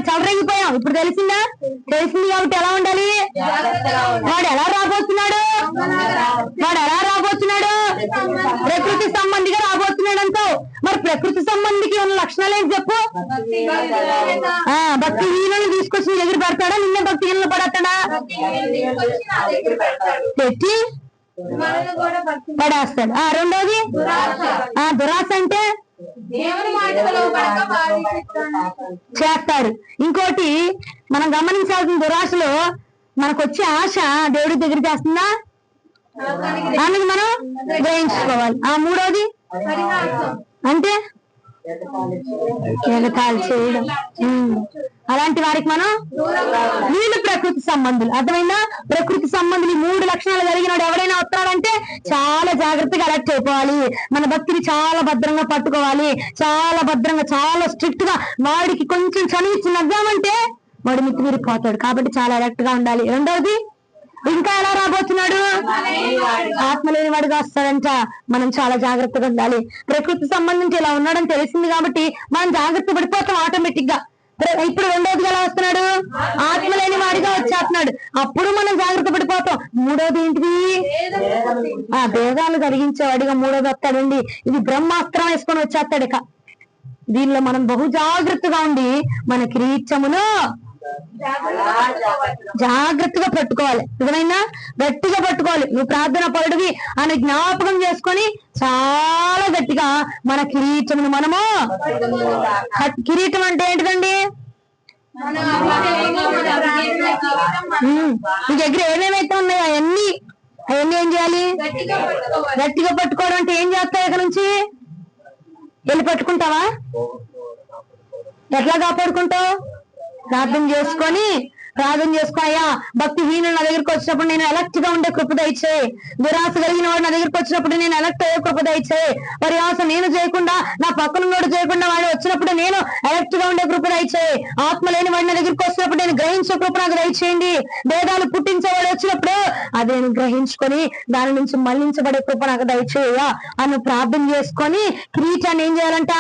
చలరేగిపోయాం. ఇప్పుడు తెలిసింది కాబట్టి ఎలా ఉండాలి? వాడు ఎలా రాబోతున్నాడు? ప్రకృతి సంబంధిగా రాబోతున్నాడు అంటావు. మరి ప్రకృతి సంబంధికి ఉన్న లక్షణాలు ఏంటి చెప్పు? భక్తి హీనని తీసుకొచ్చి దగ్గర పెడతాడా? నిన్న భక్తి హీనలు పడతాడా? పెట్టి పడేస్తాడు. 2వది దురాశ అంటే చేస్తారు. ఇంకోటి మనం గమనించాల్సిన దురాశలో మనకు వచ్చే ఆశ దేవుడి దగ్గర చేస్తుందా అందుకు మనం గ్రహించుకోవాలి. 3వది అంటే ఎగతాళి చేయడం. అలాంటి వారికి మనం వీళ్ళు ప్రకృతి సంబంధులు. అర్థమైందా? ప్రకృతి సంబంధులు 3 లక్షణాలు కలిగినాడు ఎవరైనా వస్తాడంటే చాలా జాగ్రత్తగా అలర్ట్ అయిపోవాలి. మన భక్తిని చాలా భద్రంగా పట్టుకోవాలి. చాలా భద్రంగా, చాలా స్ట్రిక్ట్ గా. వాడికి కొంచెం చనువు నద్దామంటే వాడు మితిమీరిపోతాడు. కాబట్టి చాలా అలర్ట్ గా ఉండాలి. 2వది ఇంకా ఎలా రాబోతున్నాడు? ఆత్మ లేని వాడుగా వస్తాడంట. మనం చాలా జాగ్రత్తగా ఉండాలి. ప్రకృతి సంబంధించి ఇలా ఉన్నాడని తెలిసింది కాబట్టి మనం జాగ్రత్త పడిపోతాం ఆటోమేటిక్ గా. ఇప్పుడు 2వది ఎలా వస్తున్నాడు? ఆత్మ లేని వాడిగా వచ్చేస్తున్నాడు. అప్పుడు మనం జాగ్రత్త పడిపోతాం. 3వది ఏంటిది? భేదాలు కలిగించేవాడిగా 3వది వస్తాడండి. ఇది బ్రహ్మాస్త్రం వేసుకొని వచ్చేస్తాడు. ఇక దీనిలో మనం బహు జాగ్రత్తగా ఉండి మన కిరీటమును జాగ్రత్తగా పట్టుకోవాలి. నిజమైనా గట్టిగా పట్టుకోవాలి. నువ్వు ప్రార్థన పరుడివి అని జ్ఞాపకం చేసుకొని చాలా గట్టిగా మన కిరీటమును మనము. కిరీటం అంటే ఏంటిదండి? నీ దగ్గర ఏమేమైతే ఉన్నాయో అవన్నీ ఏం చేయాలి? గట్టిగా పట్టుకోవడం అంటే ఏం చేస్తావు? ఇక్కడ నుంచి వెళ్ళి పట్టుకుంటావా? ఎట్లా కాపాడుకుంటావు? ప్రార్థన చేసుకొని అయ్యా భక్తి హీనులు నా దగ్గరికి వచ్చినప్పుడు నేను అలర్ట్ గా ఉండే కృప దయచేయి. దురాశ కలిగిన వాడు నా దగ్గరికి వచ్చినప్పుడు నేను అలర్ట్ అయ్యే కృప దయచేయి. వారి ఆశ నేను చేయకుండా, నా పక్కన వాడు చేయకుండా వాడు వచ్చినప్పుడు నేను అలర్ట్ గా ఉండే కృప దయచేయి. ఆత్మ లేని వాడి నా దగ్గరికి వచ్చినప్పుడు నేను గ్రహించే కృప నాకు దయచేయండి. భేదాలు పుట్టించేవాడు వచ్చినప్పుడు అది నేను గ్రహించుకొని దాని నుంచి మళ్లించబడే కృప నాకు దయచేయ అని ప్రార్థన చేసుకొని కిరీటాన్ని ఏం చేయాలంట?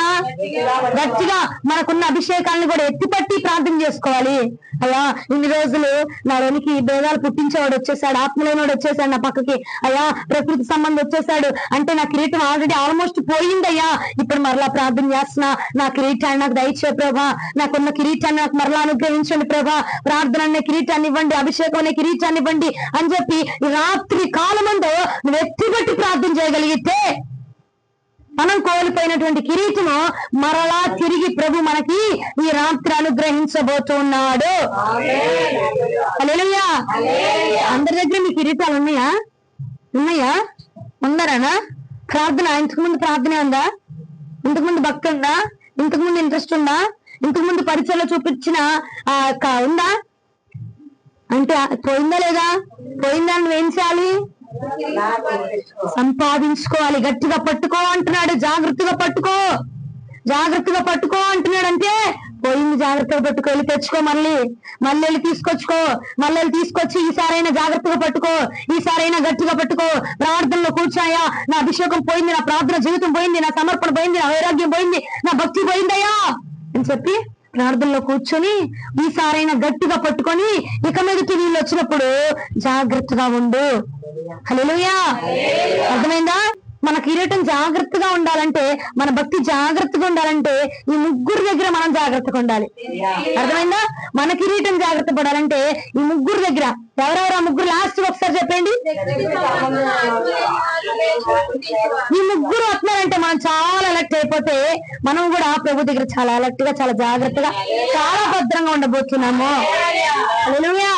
గట్టిగా మనకున్న అభిషేకాలను కూడా ఎత్తిపట్టి ప్రార్థన చేసుకోవాలి. అయ్యా ఇన్ని రోజులు నా వెనికి భేదాలు పుట్టించేవాడు వచ్చేసాడు, ఆత్మలేనివాడు వచ్చేసాడు నా పక్కకి. అయ్యా ప్రకృతి సంబంధం వచ్చేసాడు అంటే నా కిరీటం ఆల్రెడీ ఆల్మోస్ట్ పోయిందయ్యా. ఇప్పుడు మరలా ప్రార్థన చేస్తున్నా, నా కిరీటాన్ని నాకు దయచే ప్రభా, నాకున్న కిరీటాన్ని నాకు మరలా అనుగ్రహించండి ప్రభా. ప్రార్థన అనే కిరీటాన్ని ఇవ్వండి, అభిషేకం అనే కిరీటాన్ని ఇవ్వండి అని చెప్పి రాత్రి కాలమందు నువ్వు ఎత్తిపట్టి ప్రార్థన చేయగలిగితే మనం కోల్పోయినటువంటి కిరీటము మరలా తిరిగి ప్రభు మనకి ఈ రాత్రి అనుగ్రహించబోతున్నాడు. హల్లెలూయా. అందరి దగ్గర మీ కిరీటాలు ఉన్నాయా? ఉన్నారా? ప్రార్థన ఇంతకు ముందు ప్రార్థనే ఉందా? ఇంతకుముందు భక్తి ఉందా? ఇంతకుముందు ఇంట్రెస్ట్ ఉందా? ఇంతకుముందు పరిచయలో చూపించిన ఉందా అంటే పోయిందా లేదా? పోయిందా? నువ్వేం చేయాలి? సంపాదించుకోవాలి. గట్టిగా పట్టుకో అంటున్నాడు. జాగ్రత్తగా పట్టుకో, జాగ్రత్తగా పట్టుకో అంటున్నాడు. అంటే పోయింది జాగ్రత్తగా పట్టుకో, వెళ్ళి తెచ్చుకో, మళ్ళీ వెళ్ళి తీసుకొచ్చుకో, మళ్ళీ తీసుకొచ్చి ఈసారైనా జాగ్రత్తగా పట్టుకో, ఈసారైనా గట్టిగా పట్టుకో. ప్రార్థనలో కూర్చోయా, నా అభిషేకం పోయింది, నా ప్రార్థన జీవితం పోయింది, నా సమర్పణ పోయింది, నా వైరాగ్యం పోయింది, నా భక్తి పోయిందయ్యా అని చెప్పి ప్రార్థనలో కూర్చొని ఈసారైనా గట్టిగా పట్టుకొని ఇక మీదకి వీళ్ళు వచ్చినప్పుడు జాగ్రత్తగా ఉండు. హల్లెలూయా. అర్థమైందా? మన కిరీటం జాగ్రత్తగా ఉండాలంటే, మన భక్తి జాగ్రత్తగా ఉండాలంటే ఈ ముగ్గురు దగ్గర మనం జాగ్రత్తగా ఉండాలి. అర్థమైందా? మన కిరీటం జాగ్రత్త పడాలంటే ఈ ముగ్గురు దగ్గర. ఎవరెవరు ఆ ముగ్గురు? లాస్ట్ ఒకసారి చెప్పండి. ఈ ముగ్గురు వస్తున్నారంటే మనం చాలా అలర్ట్ అయిపోతే మనం కూడా ప్రభు దగ్గర చాలా అలర్ట్ గా, చాలా జాగ్రత్తగా, చాలా భద్రంగా ఉండబోతున్నాము. హల్లెలూయా.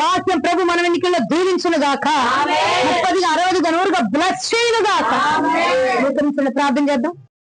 వాక్యం ప్రభు మన ఎన్నికల్లో దీవించును గాక. 30, 60, 100గా బ్లెస్ చేయను గాక. ప్రార్థన చేద్దాం.